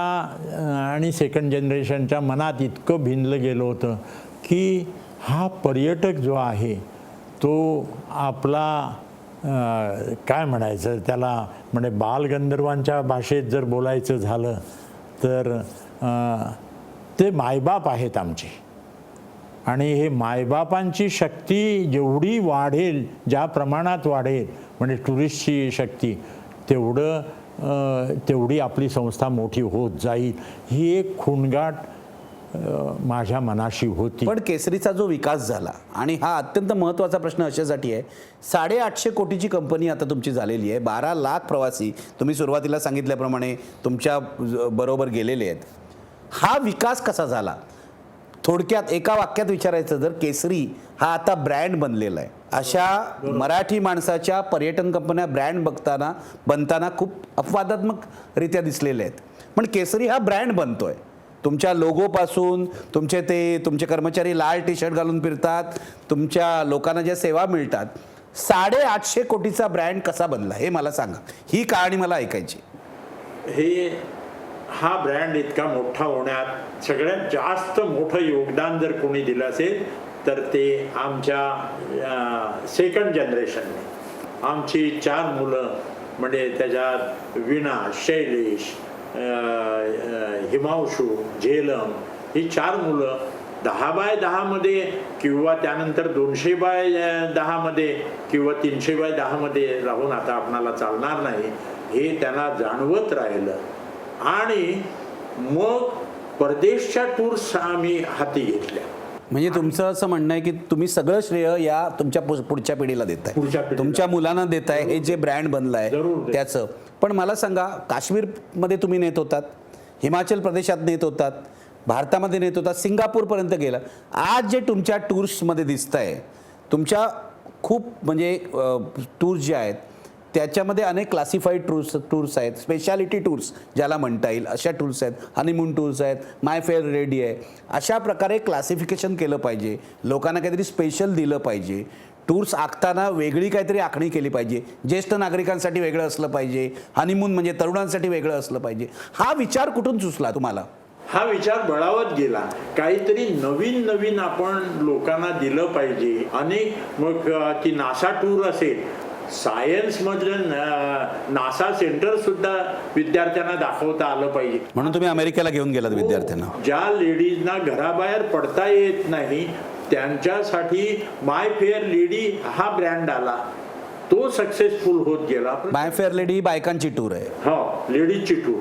आणि सेकंड जनरेशनच्या मनात इतकं भिनलं गेलं होतं की हा पर्यटक जो आहे तो आपला काय म्हणायचं त्याला, म्हणजे बालगंधर्वांच्या भाषेत जर बोलायचं झालं तर ते मायबाप आहेत आमचे. आणि हे मायबापांची शक्ती जेवढी वाढेल, ज्या प्रमाणात वाढेल, म्हणजे टुरिस्टची शक्ती तेवढी आपली संस्था मोठी होत जाईल, ही एक खुणगाठ माझ्या मनाशी होती. पण केसरीचा जो विकास झाला, आणि हा अत्यंत महत्त्वाचा प्रश्न अशासाठी आहे, 850 कोटीची कंपनी आता तुमची झालेली आहे, 12 लाख प्रवासी तुम्ही सुरुवातीला सांगितल्याप्रमाणे तुमच्या बरोबर गेलेले आहेत. हा विकास कसा झाला? थोडक्यात एका वाक्यात विचारायचं जर, केसरी हा आता ब्रँड बनलेला आहे. अशा मराठी माणसाच्या पर्यटन कंपन्या ब्रँड बनताना खूप अपवादात्मकरित्या दिसलेल्या आहेत, पण केसरी हा ब्रँड बनतोय. तुमच्या लोगोपासून तुमचे कर्मचारी लाल टी शर्ट घालून फिरतात, तुमच्या लोकांना ज्या सेवा मिळतात, 850 कोटीचा ब्रँड कसा बनला हे मला सांगा. ही कहाणी मला ऐकायची. हा ब्रँड इतका मोठा होण्यात सगळ्यात जास्त मोठं योगदान जर कोणी दिलं असेल तर ते आमच्या सेकंड जनरेशनने. आमची 4 मुलं, म्हणजे त्याच्यात वीणा, शैलेश, हिमांशू, झेलम, ही 4 मुलं 10x10 मध्ये किंवा त्यानंतर 200x10 मध्ये किंवा 300x10 मध्ये राहून आता आपणाला चालणार नाही हे त्यांना जाणवत राहिलं. आणि मग परदेशच्या टूर्स आम्ही हाती घेतल्या. म्हणजे तुमचं असं म्हणणं आहे की तुम्ही सगळं श्रेय या तुमच्या पुढच्या पिढीला देताय, तुमच्या मुलांना देताय, हे जे ब्रँड बनलाय त्याचं. पण मला सांगा, काश्मीरमध्ये तुम्ही नेत होतात, हिमाचल प्रदेशात नेत होतात, भारतामध्ये नेत होतात, सिंगापूरपर्यंत गेला. आज जे तुमच्या टूर्समध्ये दिसत आहे, तुमच्या खूप म्हणजे टूर्स जे आहेत त्याच्यामध्ये अनेक क्लासिफाईड टूर्स आहेत, स्पेशालिटी टूर्स ज्याला म्हणता येईल अशा टूर्स आहेत, हनीमून टूर्स आहेत, माय फेअर रेडी आहे. अशा प्रकारे क्लासिफिकेशन केलं पाहिजे, लोकांना काहीतरी स्पेशल दिलं पाहिजे. टूर्स आखताना वेगळी काहीतरी आखणी केली पाहिजे, ज्येष्ठ नागरिकांसाठी वेगळं असलं पाहिजे, हनीमून म्हणजे तरुणांसाठी वेगळं असलं पाहिजे. हा विचार कुठून सुचला तुम्हाला? हा विचार बळावत गेला, काहीतरी नवीन आपण लोकांना दिलं पाहिजे. अनेक, मग ती नासा टूर असेल सायन्समधलं नासा सेंटर सुद्धा विद्यार्थ्यांना दाखवता आलं पाहिजे. म्हणून तुम्ही अमेरिकेला घेऊन गेलात विद्यार्थ्यांना. ज्या लेडीजना घराबाहेर पडता येत नाही त्यांच्यासाठी माय फेअर लेडी हा ब्रँड आला, तो सक्सेसफुल होत गेला. माय फेअर लेडी ही बायकांची टूर आहे. हो, लेडीजची टूर.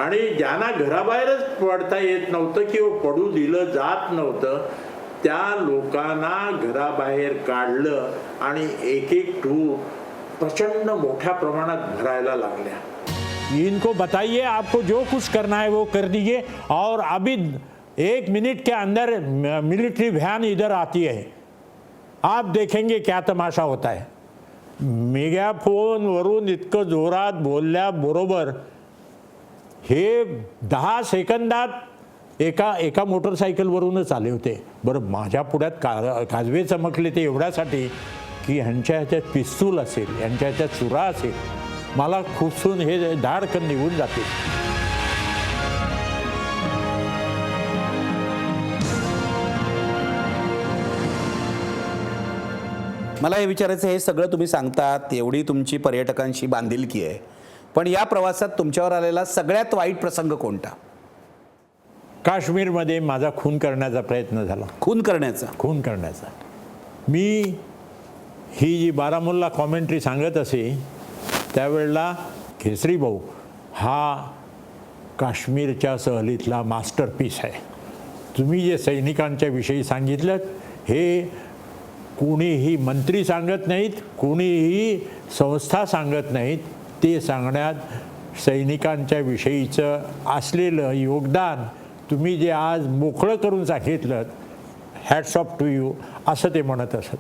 आणि ज्यांना घराबाहेरच पडता येत नव्हतं किंवा पडू दिलं जात नव्हतं त्या लोकांना घराबाहेर काढलं आणि एक एक टूर प्रचंड मोठ्या प्रमाणात भरायला लागल्या. इनको बताइए आपको जो कुछ करना है वो कर दीजिए और अभी 1 मिनट के अंदर मिलिट्री वैन इधर आती है, आप देखेंगे क्या तमाशा होता है. मेगाफोनवरून इतकं जोरात बोलल्याबरोबर हे 10 सेकंदात एका मोटरसायकलवरूनच आले होते. बरं, माझ्या पुढ्यात काजवे चमकले ते एवढ्यासाठी की ह्यांच्या ह्याच्यात पिस्तूल असेल, यांच्या ह्याच्यात चुरा असेल, मला खुपसून हे धाडकन निघून जाते. मला हे विचारायचं, हे सगळं तुम्ही सांगतात, एवढी तुमची पर्यटकांशी बांधिलकी आहे, पण या प्रवासात तुमच्यावर आलेला सगळ्यात वाईट प्रसंग कोणता? काश्मीरमध्ये माझा खून करण्याचा प्रयत्न झाला. खून करण्याचा. मी ही जी बारामुल्ला कॉमेंट्री सांगत असे त्यावेळेला केसरी भाऊ हा काश्मीरच्या सहलीतला मास्टरपीस आहे. तुम्ही जे सैनिकांच्या विषयी सांगितलं हे कोणीही मंत्री सांगत नाहीत, कोणीही संस्था सांगत नाहीत. ते सांगण्यात सैनिकांच्या विषयीचं असलेलं योगदान तुम्ही जे आज मोकळं करून सांगितलं, हॅट्स ऑफ टू यू असं ते म्हणत असत.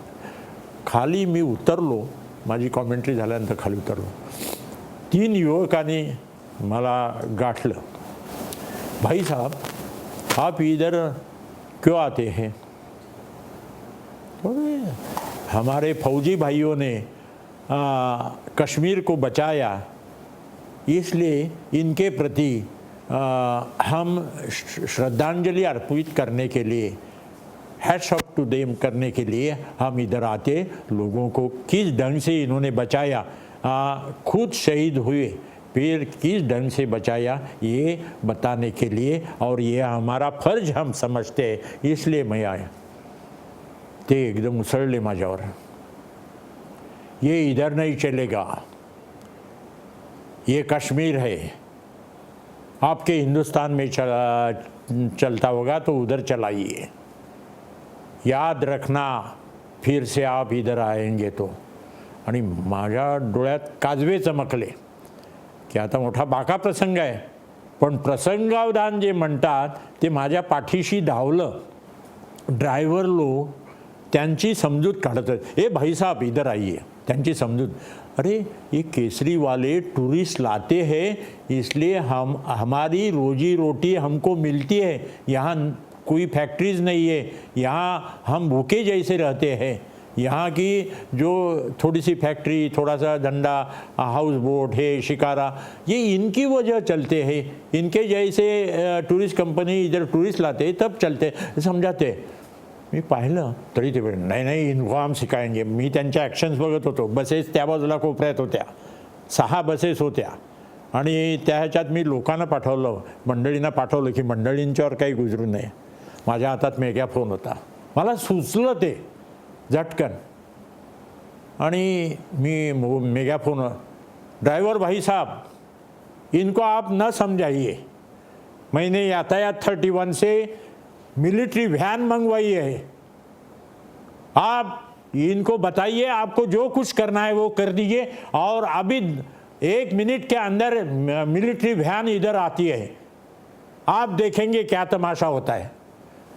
खाली मी उतरलो, माझी कॉमेंट्री झाल्यानंतर खाली उतरलो. 3 युवकांनी मला गाठलं. भाई साहब, आप इधर क्यों आते हैं? हमारे फौजी भाइयों ने कश्मीर को बचाया, इसलिए इनके प्रति हम श्रद्धांजलि अर्पित करने के लिए, हैट्स ऑफ टू देम करने के लिए हम इधर आते. लोगों को किस ढंग से इन्होंने बचाया, खुद शहीद हुए, फिर किस ढंग से बचाया, ये बताने के लिए, और ये हमारा फर्ज हम समझते हैं, इसलिए मैं आया. ते एकदम उसळले माझ्यावर. ये इधर नहीं चलेगा, ये कश्मीर है, आपके हिंदुस्तान में चलता होगा तो उधर चलाइए, याद रखना फिर से आप इधर आएंगे तो. आणि माझ्या डोळ्यात काजवे चमकले की आता मोठा बाका प्रसंग आहे. पण प्रसंगावधान जे म्हणतात ते माझ्या पाठीशी धावलं. ड्रायव्हर लोक त्यांची समजूत काढत आहेत. ए भाई साहब इधर आइए, त्यांची समजूत. अरे ये केसरी वाले टूरिस्ट लाते हैं, इसलिए हमारी रोजी रोटी हमको मिलती है. यहाँ कोई फैक्ट्रीज नहीं है, यहाँ हम भूखे जैसे रहते हैं. यहाँ की जो थोड़ी सी फैक्ट्री, थोड़ा सा धंधा, हाउस बोट है, शिकारा, ये इनकी वजह चलते हैं. इनके जैसे टूरिस्ट कंपनी इधर टूरिस्ट लाते तब चलते, समझाते. मी पाहिलं तरी ते नाही इनको हम सिखाएंगे. मी त्यांच्या ॲक्शन्स बघत होतो. बसेस त्या बाजूला कोपऱ्यात होत्या, 6 बसेस होत्या. आणि त्या ह्याच्यात मी लोकांना पाठवलं, मंडळींना पाठवलं की मंडळींच्यावर काही गुजरू नये. माझ्या हातात मेगाफोन होता. मला सुचलं ते झटकन आणि मी मेगाफोन, ड्राइवर भाई साहब इनको आप न समझाइए, मैंने यातायात 31 से मिलिट्री वैन मंगवाई है, आप इनको बताइए आपको जो कुछ करना है वो कर दीजिए और अभी 1 मिनट के अंदर मिलिट्री वैन इधर आती है, आप देखेंगे क्या तमाशा होता है.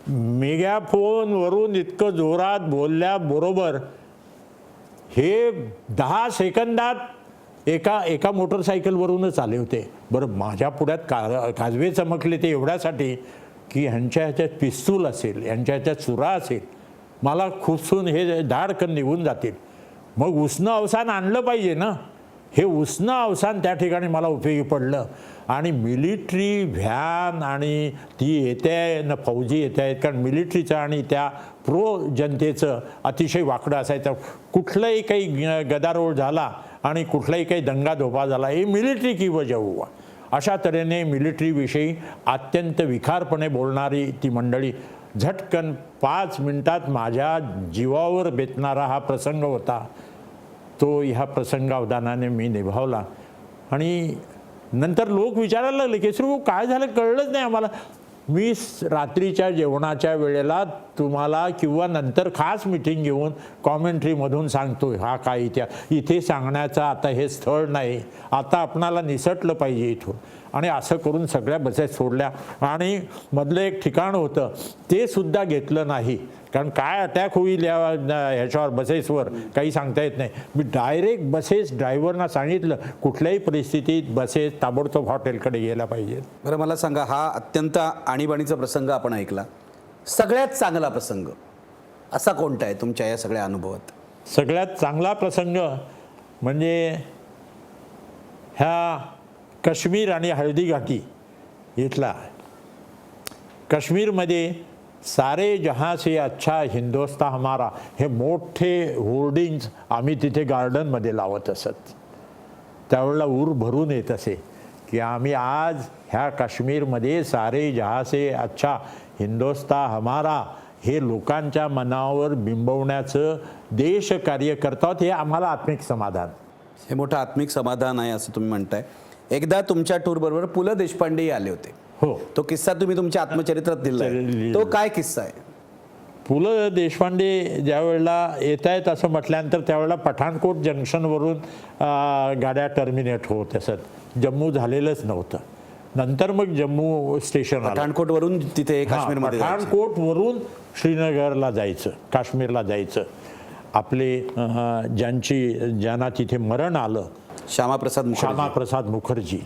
मेगाफोनवरून इतकं जोरात बोलल्याबरोबर हे 10 सेकंदात एका मोटरसायकलवरूनच आले होते. बरं, माझ्या पुढ्यात काजवे चमकले ते एवढ्यासाठी की ह्यांच्या ह्याच्यात पिस्तूल असेल, यांच्या ह्याच्यात चुरा असेल, मला खुपसून हे धाडकन निघून जातील. मग उसनं अवसान आणलं पाहिजे ना. हे उसनं अवसान त्या ठिकाणी मला उपयोगी पडलं. आणि मिलिटरी व्हॅन आणि ती येते आहे न फौजी येत आहेत, कारण मिलिटरीचं आणि त्या प्रो जनतेचं अतिशय वाकडं असायचं. कुठलाही काही गदारोळ झाला आणि कुठलाही काही दंगाधोपा झाला, हे मिलिटरी की वजह हुआ, अशा तऱ्हेने मिलिटरीविषयी अत्यंत विखारपणे बोलणारी ती मंडळी. झटकन 5 मिनिटात माझ्या जीवावर बेतणारा हा प्रसंग होता. तो ह्या प्रसंगावधानाने मी निभावला. आणि नंतर लोक विचारायला लागले, केसरी भाऊ काय झालं कळलंच नाही आम्हाला. मी रात्रीच्या जेवणाच्या वेळेला तुम्हाला किंवा नंतर खास मिटिंग घेऊन कॉमेंट्रीमधून सांगतो हा काय इथे सांगण्याचं आता हे स्थळ नाही, आता आपणाला निसटलं पाहिजे इथून. आणि असं करून सगळ्या बसेस सोडल्या. आणि मधलं एक ठिकाण होतं ते सुद्धा घेतलं नाही, कारण काय अटॅक होईल या ह्याच्यावर बसेसवर काही सांगता येत नाही. मी डायरेक्ट बसेस ड्रायव्हरना सांगितलं कुठल्याही परिस्थितीत बसेस ताबडतोब हॉटेलकडे गेल्या पाहिजेत. बरं मला सांगा, हा अत्यंत आणीबाणीचा प्रसंग आपण ऐकला, सगळ्यात चांगला प्रसंग असा कोणता आहे तुमच्या या सगळ्या अनुभवात? सगळ्यात चांगला प्रसंग म्हणजे ह्या काश्मीर आणि हळदी घाटी इथला. काश्मीरमध्ये सारे जहाँ से अच्छा हिंदुस्तान हमारा हे मोठे होर्डिंग्स आम्ही तिथे गार्डनमध्ये लावत असत. त्यावेळेला ऊर भरून येत असे की आम्ही आज ह्या काश्मीरमध्ये सारे जहाँ से अच्छा हिंदुस्तान हमारा हे लोकांच्या मनावर बिंबवण्याचं देश कार्य करतात. हे आम्हाला आत्मिक समाधान, हे मोठं आत्मिक समाधान आहे असं तुम्ही म्हणताय. एकदा तुमच्या टूर बरोबर पु ल देशपांडेही आले होते. हो, तो किस्सा तुम्ही तुमच्या आत्मचरित्रात दिलाय, तो काय किस्सा आहे? पु ल देशपांडे ज्या वेळेला येत आहेत असं म्हटल्यानंतर त्यावेळेला पठाणकोट जंक्शनवरून गाड्या टर्मिनेट होत असत. जम्मू झालेलंच नव्हतं. नंतर मग जम्मू स्टेशन आलं. पठाणकोटवरून तिथे काश्मीरमध्ये जायचं. पठाणकोटवरून श्रीनगरला जायचं, काश्मीरला जायचं. आपले ज्यांना तिथे मरण आलं, श्यामाप्रसाद मुखर्जी,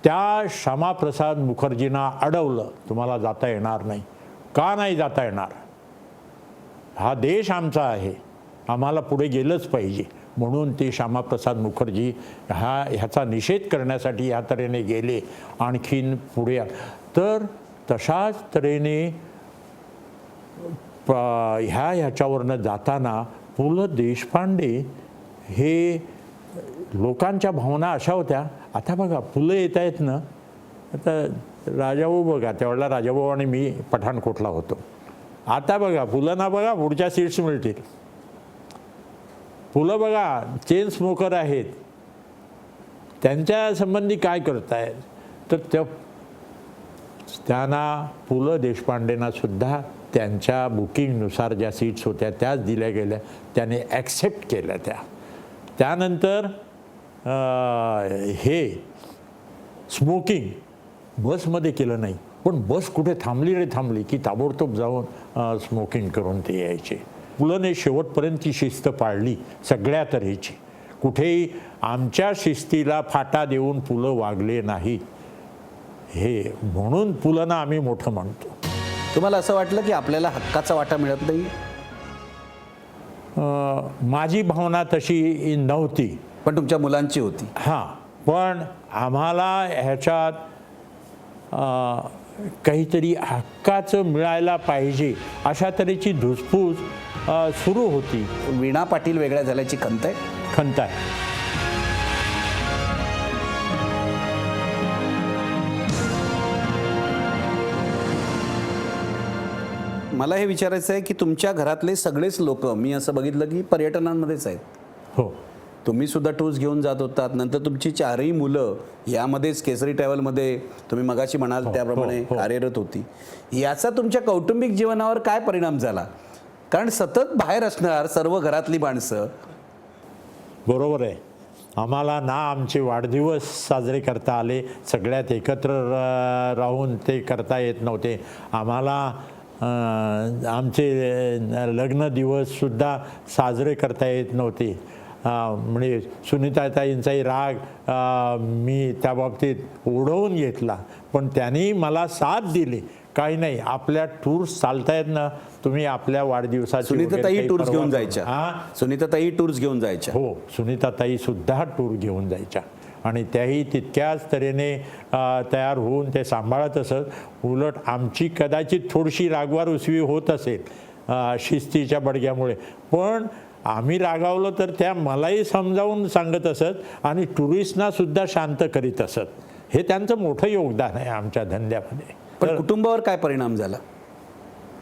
त्या श्यामाप्रसाद मुखर्जींना अडवलं, तुम्हाला जाता येणार नाही. का नाही जाता येणार? हा देश आमचा आहे, आम्हाला पुढे गेलंच पाहिजे. म्हणून ते श्यामाप्रसाद मुखर्जी ह्याचा निषेध करण्यासाठी ह्या तऱ्हेने गेले, आणखीन पुढे. तर तशाच तऱ्हेने ह्याच्यावरनं जाताना पु ल देशपांडे हे लोकांच्या भावना अशा होत्या. आता बघा फुलं येत आहेत ना, आता राजाभाऊ बघा, त्यावेळेला राजाभाऊ आणि मी पठाणकोटला होतो. आता बघा फुलं बघा पुढच्या सीट्स मिळतील. फुलं बघा चेन स्मोकर आहेत, त्यांच्या संबंधी काय करतायत? तर त्यांना पु ल देशपांडेंना सुद्धा त्यांच्या बुकिंगनुसार ज्या सीट्स होत्या त्याच दिल्या गेल्या, त्याने ॲक्सेप्ट केल्या. त्यानंतर हे स्मोकिंग बसमध्ये केलं नाही, पण बस कुठे थांबली की ताबडतोब जाऊन स्मोकिंग करून ते यायचे. पुलंने शेवटपर्यंत ती शिस्त पाळली सगळ्या तऱ्हेची. कुठेही आमच्या शिस्तीला फाटा देऊन पुलं वागले नाही. हे म्हणून पुलंना आम्ही मोठं म्हणतो. तुम्हाला असं वाटलं की आपल्याला हक्काचा वाटा मिळत नाही? माझी भावना तशी नव्हती, पण तुमच्या मुलांची होती. हां, पण आम्हाला ह्याच्यात काहीतरी हक्काचं मिळायला पाहिजे अशा तऱ्हेची धुसफूस सुरू होती. वीणा पाटील वेगळ्या झाल्याची खंत आहे. मला हे विचारायचं आहे की तुमच्या घरातले सगळेच लोक, मी असं बघितलं की पर्यटनांमध्येच आहेत. हो, तुम्ही सुद्धा टूर्स घेऊन जात होतात. नंतर तुमची 4ही मुलं यामध्येच केसरी ट्रॅव्हलमध्ये तुम्ही मगाशी म्हणाल त्याप्रमाणे कार्यरत होती. याचा तुमच्या कौटुंबिक जीवनावर काय परिणाम झाला? कारण सतत बाहेर असणार सर्व घरातली माणसं. बरोबर आहे. आम्हाला ना आमचे वाढदिवस साजरे करता आले, सगळ्यात एकत्र राहून ते करता येत नव्हते. आम्हाला आमचे लग्न दिवससुद्धा साजरे करता येत नव्हते. म्हणजे सुनीताताईंचाही राग मी त्या बाबतीत ओढवून घेतला, पण त्यांनी मला साथ दिली. काही नाही, आपल्या टूर्स चालतायत ना, तुम्ही आपल्या वाढदिवसाची सुनीताताई टूर्स घेऊन जायच्या. हां, सुनीताताई टूर्स घेऊन जायच्या. हो, सुनीताताई सुद्धा टूर घेऊन जायच्या. आणि त्याही तितक्याच तऱ्हेने तयार होऊन ते सांभाळत असत. उलट आमची कदाचित थोडीशी रागवार उसवी होत असेल शिस्तीच्या बडग्यामुळे, पण आम्ही रागावलो तर त्या मलाही समजावून सांगत असत आणि टुरिस्टनासुद्धा शांत करीत असत. हे त्यांचं मोठं योगदान आहे आमच्या धंद्यामध्ये. पण कुटुंबावर काय परिणाम झाला?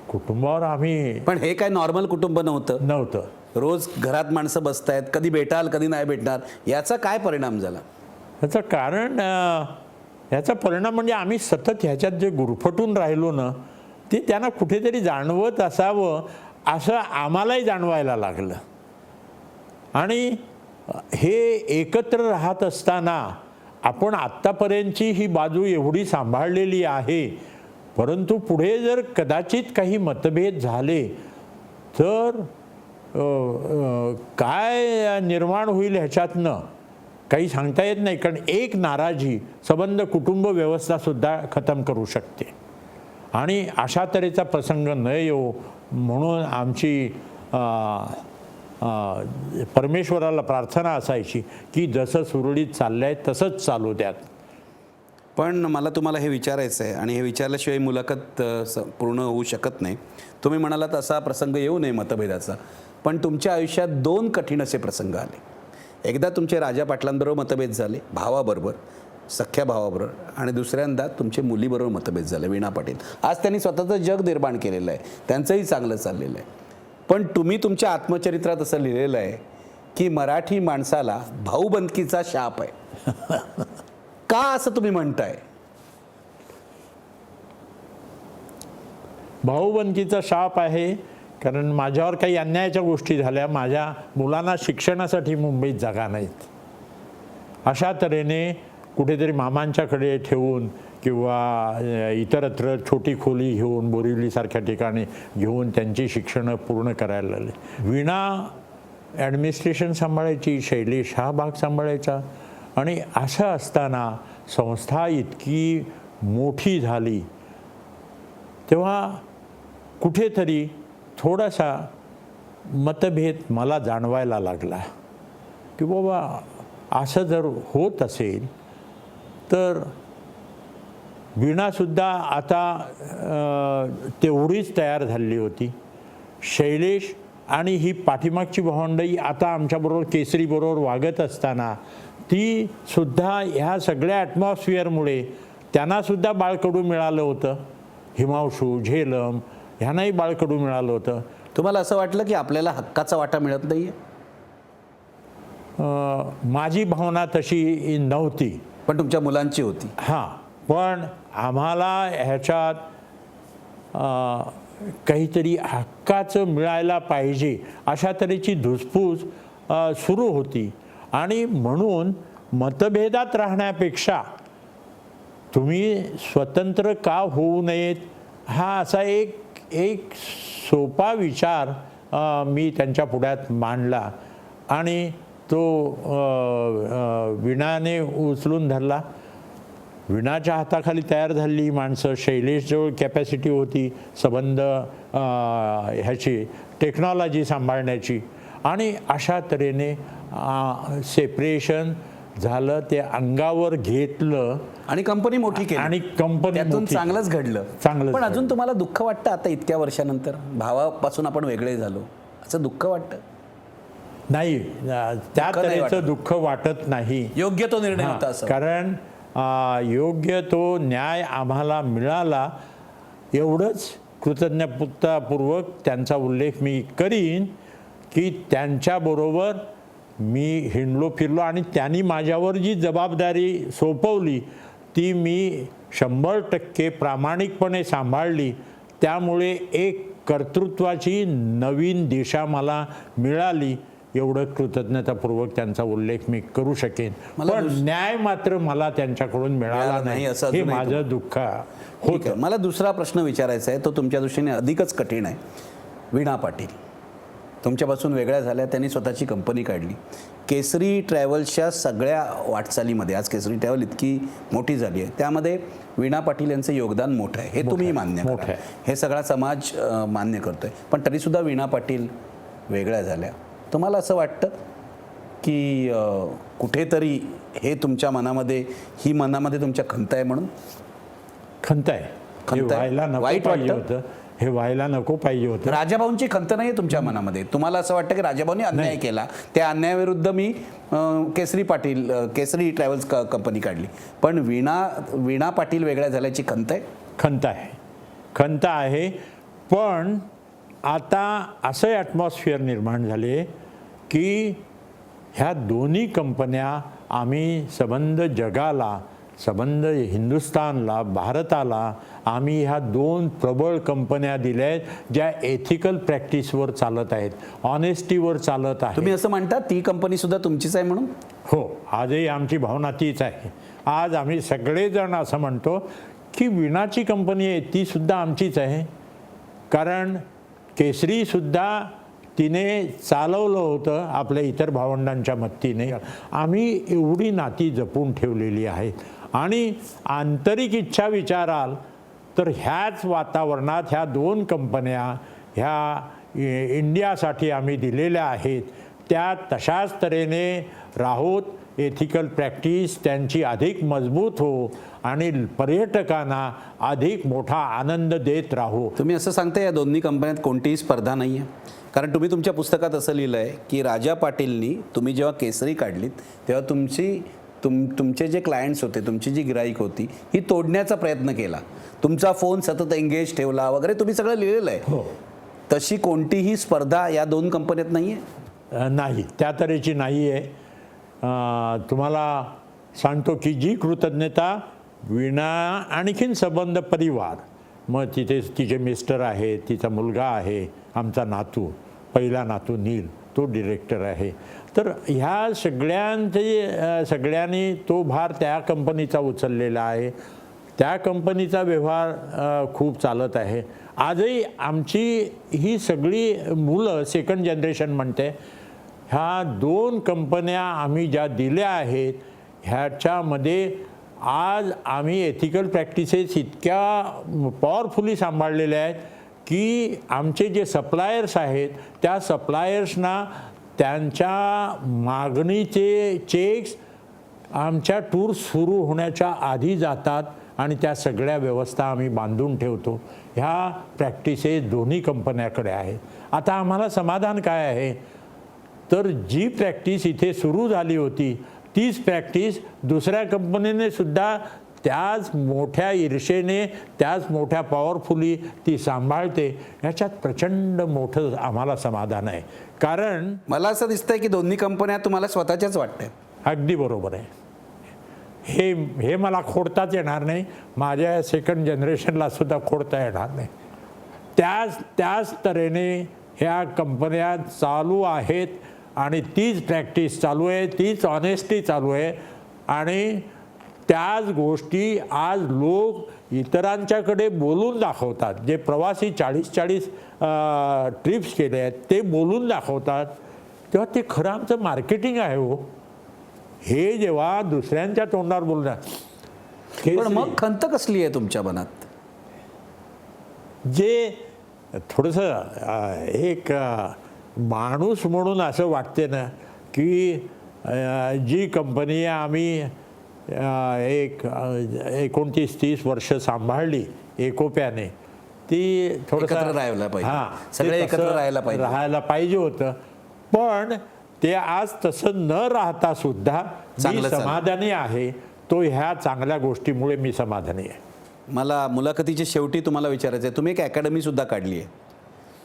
कुटुंबावर आम्ही पण हे काय नॉर्मल कुटुंब नव्हतं. रोज घरात माणसं बसतायत, कधी भेटाल कधी नाही भेटणार, याचा काय परिणाम झाला? याचं कारण याचा परिणाम म्हणजे आम्ही सतत ह्याच्यात जे गुरफटून राहिलो ना, ते त्यांना कुठेतरी जाणवत असावं असं आम्हालाही जाणवायला लागलं. आणि हे एकत्र राहत असताना आपण आत्तापर्यंतची ही बाजू एवढी सांभाळलेली आहे, परंतु पुढे जर कदाचित काही मतभेद झाले तर काय निर्माण होईल ह्याच्यातनं काही सांगता येत नाही. कारण एक नाराजी संबंध कुटुंब व्यवस्थासुद्धा खतम करू शकते. आणि अशा तऱ्हेचा प्रसंग न येऊ म्हणून आमची परमेश्वराला प्रार्थना असायची की जसं सुरळीत चाललं आहे तसंच चालू द्यात. पण मला तुम्हाला हे विचारायचं आहे आणि हे विचारल्याशिवाय मुलाखत पूर्ण होऊ शकत नाही. तुम्ही म्हणालात असा प्रसंग येऊ नये मतभेदाचा, पण तुमच्या आयुष्यात 2 कठीण असे प्रसंग आले. एकदा तुमचे राजा पाटलांबरोबर मतभेद झाले, भावाबरोबर, सख्या भावाबरोबर, आणि दुसऱ्यांदा तुमचे मुलीबरोबर मतभेद झाले, वीणा पाटील. आज त्यांनी स्वतःचं जग निर्माण केलेलं आहे, त्यांचंही चांगलं चाललेलं आहे. पण तुम्ही तुमच्या आत्मचरित्रात असं लिहिलेलं आहे की मराठी माणसाला भाऊबंदकीचा शाप आहे. का असं तुम्ही म्हणताय? भाऊबंदकीचा शाप आहे कारण माझ्यावर काही अन्यायाच्या गोष्टी झाल्या. माझ्या मुलांना शिक्षणासाठी मुंबईत जागा नाहीत. अशा तऱ्हेने कुठेतरी मामांच्याकडे ठेवून किंवा इतरत्र छोटी खोली घेऊन बोरिवलीसारख्या ठिकाणी घेऊन त्यांची शिक्षणं पूर्ण करायला लागली. वीणा ॲडमिनिस्ट्रेशन सांभाळायची, शैलेश हा भाग सांभाळायचा. आणि असं असताना संस्था इतकी मोठी झाली तेव्हा कुठेतरी थोडासा मतभेद मला जाणवायला लागला की बाबा असं जर होत असेल तर वीणासुद्धा आता तेवढीच तयार झालेली होती. शैलेश आणि ही पाठीमागची भावंडई आता आमच्याबरोबर केसरीबरोबर वागत असताना ती सुद्धा ह्या सगळ्या ॲटमॉस्फिअरमुळे त्यांनासुद्धा बाळकडू मिळालं होतं. हिमांशू, झेलम ह्यांनाही बाळकडू मिळालं होतं. तुम्हाला असं वाटलं की आपल्याला हक्काचा वाटा मिळत नाही आहे? माझी भावना तशी नव्हती, पण तुमच्या मुलांची होती. हां, पण आम्हाला ह्याच्यात काहीतरी हक्काचं मिळायला पाहिजे अशा तऱ्हेची धुसफूस सुरू होती. आणि म्हणून मतभेदात राहण्यापेक्षा तुम्ही स्वतंत्र का होऊ नयेत हा असा एक सोपा विचार मी त्यांच्या पुढ्यात मांडला आणि तो वीणाने उचलून धरला. वीणाच्या हाताखाली तयार झालेली माणसं, शैलेशजवळ कॅपॅसिटी होती संबंध ह्याची टेक्नॉलॉजी सांभाळण्याची, आणि अशा तऱ्हेने सेपरेशन झालं. ते अंगावर घेतलं आणि कंपनी मोठी केली आणि कंपनी त्यातून चांगलंच घडलं. चांगलं. पण अजून तुम्हाला दुःख वाटतं आता इतक्या वर्षानंतर भावापासून आपण वेगळे झालो असं दुःख वाटतं? नाही, त्या तऱ्हेचं दुःख वाटत नाही. योग्य तो निर्णय होता असं? कारण योग्य तो न्याय आम्हाला मिळाला एवढंच कृतज्ञतापूर्वक त्यांचा उल्लेख मी करीन की त्यांच्याबरोबर मी हिंडलो फिरलो आणि त्यांनी माझ्यावर जी जबाबदारी सोपवली ती मी 100% प्रामाणिकपणे सांभाळली. त्यामुळे एक कर्तृत्वाची नवीन दिशा मला मिळाली. एवढं कृतज्ञतापूर्वक त्यांचा उल्लेख मी करू शकेन. पण न्याय मात्र मला त्यांच्याकडून मिळाला नाही असं हे माझं दुःख होतं. मला दुसरा प्रश्न विचारायचा आहे, तो तुमच्या दृष्टीने अधिकच कठीण आहे. वीणा पाटील तुमच्यापासून वेगळ्या झाल्या, त्यांनी स्वतःची कंपनी काढली. केसरी ट्रॅव्हल्सच्या सगळ्या वाटचालीमध्ये आज केसरी ट्रॅव्हल इतकी मोठी झाली आहे, त्यामध्ये वीणा पाटील यांचं योगदान मोठं आहे, हे तुम्ही मान्य करा, हे सगळा समाज मान्य करतोय. पण तरीसुद्धा वीणा पाटील वेगळ्या झाल्या. तुम्हाला असं वाटतं की कुठेतरी हे तुमच्या मनामध्ये मनामध्ये तुमच्या खंत आहे म्हणून? खंत आहे. हे खंत आहे? व्हायला नको वाईट पाहिजे वाटतं? होतं. हे व्हायला नको पाहिजे होतं. राजाभाऊंची खंत नाही आहे तुमच्या मनामध्ये? तुम्हाला असं वाटतं की राजाभाऊंनी अन्याय केला, त्या अन्यायाविरुद्ध मी केसरी ट्रॅव्हल्स कंपनी काढली, पण वीणा पाटील वेगळ्या झाल्याची खंत आहे? खंत आहे. पण आता असं ॲटमॉस्फिअर निर्माण झाले की ह्या दोन्ही कंपन्या आम्ही जगाला, हिंदुस्थानला, भारताला आम्ही ह्या दोन प्रबळ कंपन्या दिल्या आहेत, ज्या एथिकल प्रॅक्टिसवर चालत आहेत, ऑनेस्टीवर चालत आहेत. तुम्ही असं म्हणता ती कंपनी सुद्धा तुमचीच आहे म्हणून? हो, आजही आमची भावना तीच आहे. आज आम्ही सगळेजण असं म्हणतो की वीणाची कंपनी आहे ती सुद्धा आमचीच आहे. कारण केसरीसुद्धा तिने चालवलं होतं आपल्या इतर भावंडांच्या मदतीने. आम्ही एवढी नाती जपून ठेवलेली आहेत. आणि आंतरिक इच्छा विचाराल तर ह्याच वातावरणात ह्या दोन कंपन्या ह्या इंडियासाठी आम्ही दिलेल्या आहेत, त्या तशाच तऱ्हेने राहोत. एथिकल प्रॅक्टिस त्यांची अधिक मजबूत हो आणि पर्यटकांना अधिक मोठा आनंद देत राहू. तुम्ही असं सांगता या दोन्ही कंपन्यात कोणतीही स्पर्धा नाही आहे? कारण तुम्ही तुमच्या पुस्तकात असं लिहिलं आहे की राजा पाटीलनी तुम्ही जेव्हा केसरी काढलीत तेव्हा तुमचे जे क्लायंट्स होते, तुमची जी गिराईक होती, ही तोडण्याचा प्रयत्न केला, तुमचा फोन सतत एंगेज ठेवला वगैरे, तुम्ही सगळं लिहिलेलं आहे. हो. तशी कोणतीही स्पर्धा या दोन कंपन्यात नाही आहे? नाही, त्या तऱ्हेची नाही आहे. तुम्हाला सांगतो की जी कृतज्ञता वीणा आणखीन संबंध परिवार, मग तिथे तिचे मिस्टर आहे, तिचा मुलगा आहे, आमचा नातू, पहिला नातू नील, तो डिरेक्टर आहे. तर ह्या सगळ्यांनी तो भार त्या कंपनीचा उचललेला आहे. त्या कंपनीचा व्यवहार खूप चालत आहे. आजही आमची ही सगळी मुलं सेकंड जनरेशन म्हणते, ह्या दोन कंपन्या आम्ही ज्या दिल्या आहेत ह्याच्यामध्ये आज आम्ही एथिकल प्रॅक्टिसेस इतक्या पॉवरफुली सांभाळलेल्या आहेत की आमचे जे सप्लायर्स आहेत त्या सप्लायर्सना त्यांच्या मागणीचे चेक्स आमच्या टूर सुरू होण्याच्या आधी जातात आणि त्या सगळ्या व्यवस्था आम्ही बांधून ठेवतो. ह्या प्रॅक्टिसेस दोन्ही कंपन्याकडे आहेत. आता आम्हाला समाधान काय आहे तर जी प्रॅक्टिस इथे सुरू झाली होती तीच प्रॅक्टिस दुसऱ्या कंपनीने सुद्धा त्याच मोठ्या ईर्षेने, त्याच मोठ्या पॉवरफुली ती सांभाळते. ह्याच्यात प्रचंड मोठं आम्हाला समाधान आहे. कारण मला असं दिसतंय की दोन्ही कंपन्या तुम्हाला स्वतःच्याच वाटते. अगदी बरोबर आहे. हे मला खोडताच येणार नाही, माझ्या सेकंड जनरेशनला सुद्धा खोडता येणार नाही. त्याच तऱ्हेने ह्या कंपन्या चालू आहेत आणि तीच प्रॅक्टिस चालू आहे, तीच ऑनेस्टी चालू आहे. आणि त्याच गोष्टी आज लोक इतरांच्याकडे बोलून दाखवतात. जे प्रवासी 40 ट्रिप्स केले आहेत ते बोलून दाखवतात, तेव्हा ते खरं आमचं मार्केटिंग आहे हो. हे जेव्हा दुसऱ्यांच्या तोंडावर बोलणार. पण मग खंत कसली आहे तुमच्या मनात? जे थोडंसं एक माणूस म्हणून असं वाटते ना की जी कंपनी आम्ही 29-30 वर्ष सांभाळली एकोप्याने, ती थोडंसं एकत्र राहायला पाहिजे. हां, सगळे ते एकत्र तसं राहायला पाहिजे होतं. पण ते आज तसं न राहता सुद्धा मी चांगलं समाधानी आहे. तो ह्या चांगल्या गोष्टीमुळे मी समाधानी आहे. मला मुलाखतीच्या शेवटी तुम्हाला विचारायचं आहे, तुम्ही एक अकॅडमी सुद्धा काढली आहे,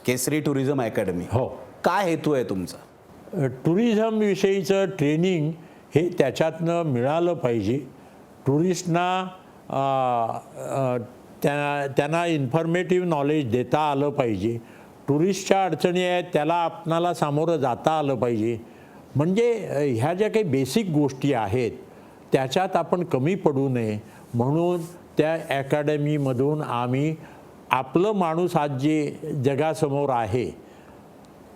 केसरी टुरिझम अकॅडमी. हो. काय हेतू आहे तुमचा? टुरिझम विषयीचं ट्रेनिंग हे त्याच्यातनं मिळालं पाहिजे. टुरिस्टना त्यांना इन्फॉर्मेटिव्ह नॉलेज देता आलं पाहिजे. टुरिस्टच्या अडचणी आहेत त्याला आपणाला सामोरं जाता आलं पाहिजे. म्हणजे ह्या ज्या काही बेसिक गोष्टी आहेत त्याच्यात आपण कमी पडू नये म्हणून त्या अकॅडमीमधून आम्ही आपलं माणूस आज जे जगासमोर आहे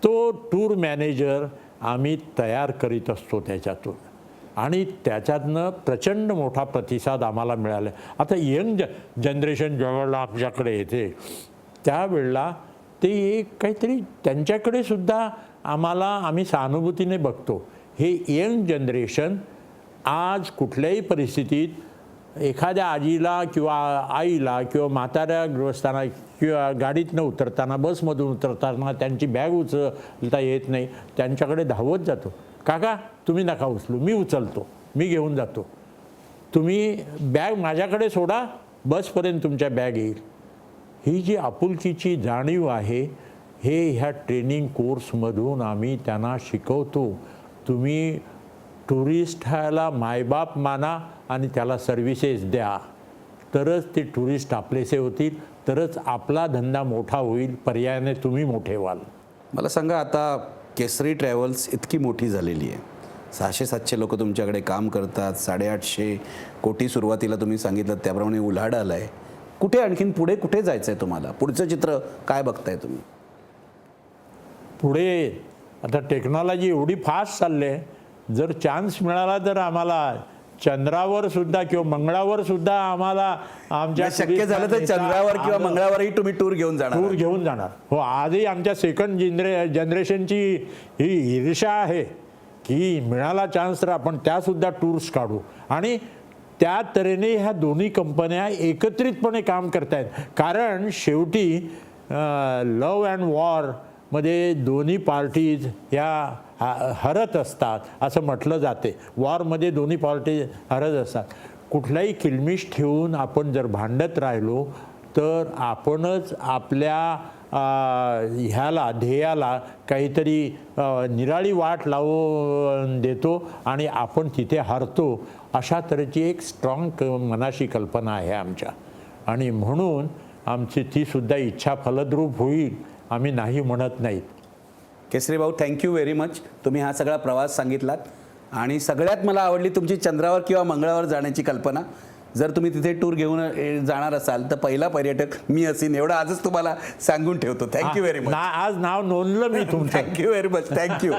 तो टूर मॅनेजर आम्ही तयार करीत असतो त्याच्यातून. आणि त्याच्यातनं प्रचंड मोठा प्रतिसाद आम्हाला मिळाला. आता यंग जनरेशन ज्यावेळेला आमच्याकडे येते त्यावेळेला ते काहीतरी त्यांच्याकडे सुद्धा आम्ही सहानुभूतीने बघतो हे यंग जनरेशन आज कुठल्याही परिस्थितीत एखाद्या आजीला किंवा आईला किंवा म्हाताऱ्या गृहस्थांना किंवा गाडीतनं उतरताना बसमधून उतरताना त्यांची बॅग उचलता येत नाही, त्यांच्याकडे धावत जातो. काका तुम्ही नका उचलू, मी उचलतो, मी घेऊन जातो, तुम्ही बॅग माझ्याकडे सोडा, बसपर्यंत तुमच्या बॅग येईल. ही जी आपुलकीची जाणीव आहे हे ह्या ट्रेनिंग कोर्समधून आम्ही त्यांना शिकवतो. तुम्ही टुरिस्ट ह्याला मायबाप माना आणि त्याला सर्व्हिसेस द्या, तरच ते टुरिस्ट आपलेसे होतील, तरच आपला धंदा मोठा होईल, पर्यायाने तुम्ही मोठे व्हाल. मला सांगा, आता केसरी ट्रॅव्हल्स इतकी मोठी झालेली आहे, 600-700 लोक तुमच्याकडे काम करतात, 850 कोटी सुरुवातीला तुम्ही सांगितलं त्याप्रमाणे उलाढाल आहे. कुठे आणखीन पुढे कुठे जायचं आहे तुम्हाला? पुढचं चित्र काय बघताय तुम्ही? पुढे आता टेक्नॉलॉजी एवढी फास्ट चालली आहे, जर चान्स मिळाला तर आम्हाला चंद्रावर सुद्धा किंवा मंगळावर सुद्धा आम्हाला आमच्या शक्य झालं तर चंद्रावर किंवा मंगळावरही तुम्ही टूर घेऊन जाणार. हो, आजही आमच्या सेकंड जनरेशनची ही ईर्ष्या आहे की मिळाला चान्स तर आपण त्यासुद्धा टूर्स काढू. आणि त्या तऱ्हेने ह्या दोन्ही कंपन्या एकत्रितपणे काम करत आहेत. कारण शेवटी लव्ह अँड वॉरमध्ये दोन्ही पार्टीज ह्या हरत असतात असं म्हटलं जाते. वॉरमध्ये दोन्ही पार्टी हरत असतात. कुठलाही किलमिश ठेवून आपण जर भांडत राहिलो तर आपणच आपल्या ह्याला ध्येयाला काहीतरी निराळी वाट लावून देतो आणि आपण तिथे हरतो. अशा तऱ्हेची एक स्ट्रॉंग मनाशी कल्पना आहे आमच्या, आणि म्हणून आमची तीसुद्धा इच्छा फलद्रूप होईल, आम्ही नाही म्हणत नाहीत. केसरी भाऊ, थँक्यू व्हेरी मच. तुम्ही हा सगळा प्रवास सांगितलात आणि सगळ्यात मला आवडली तुमची चंद्रावर किंवा मंगळावर जाण्याची कल्पना. जर तुम्ही तिथे टूर घेऊन जाणार असाल तर पहिला पर्यटक मी असेन, एवढं आजच तुम्हाला सांगून ठेवतो. Thank you very much. आज नाव नोंदलं मी तुमचं. Thank you very much. थँक्यू.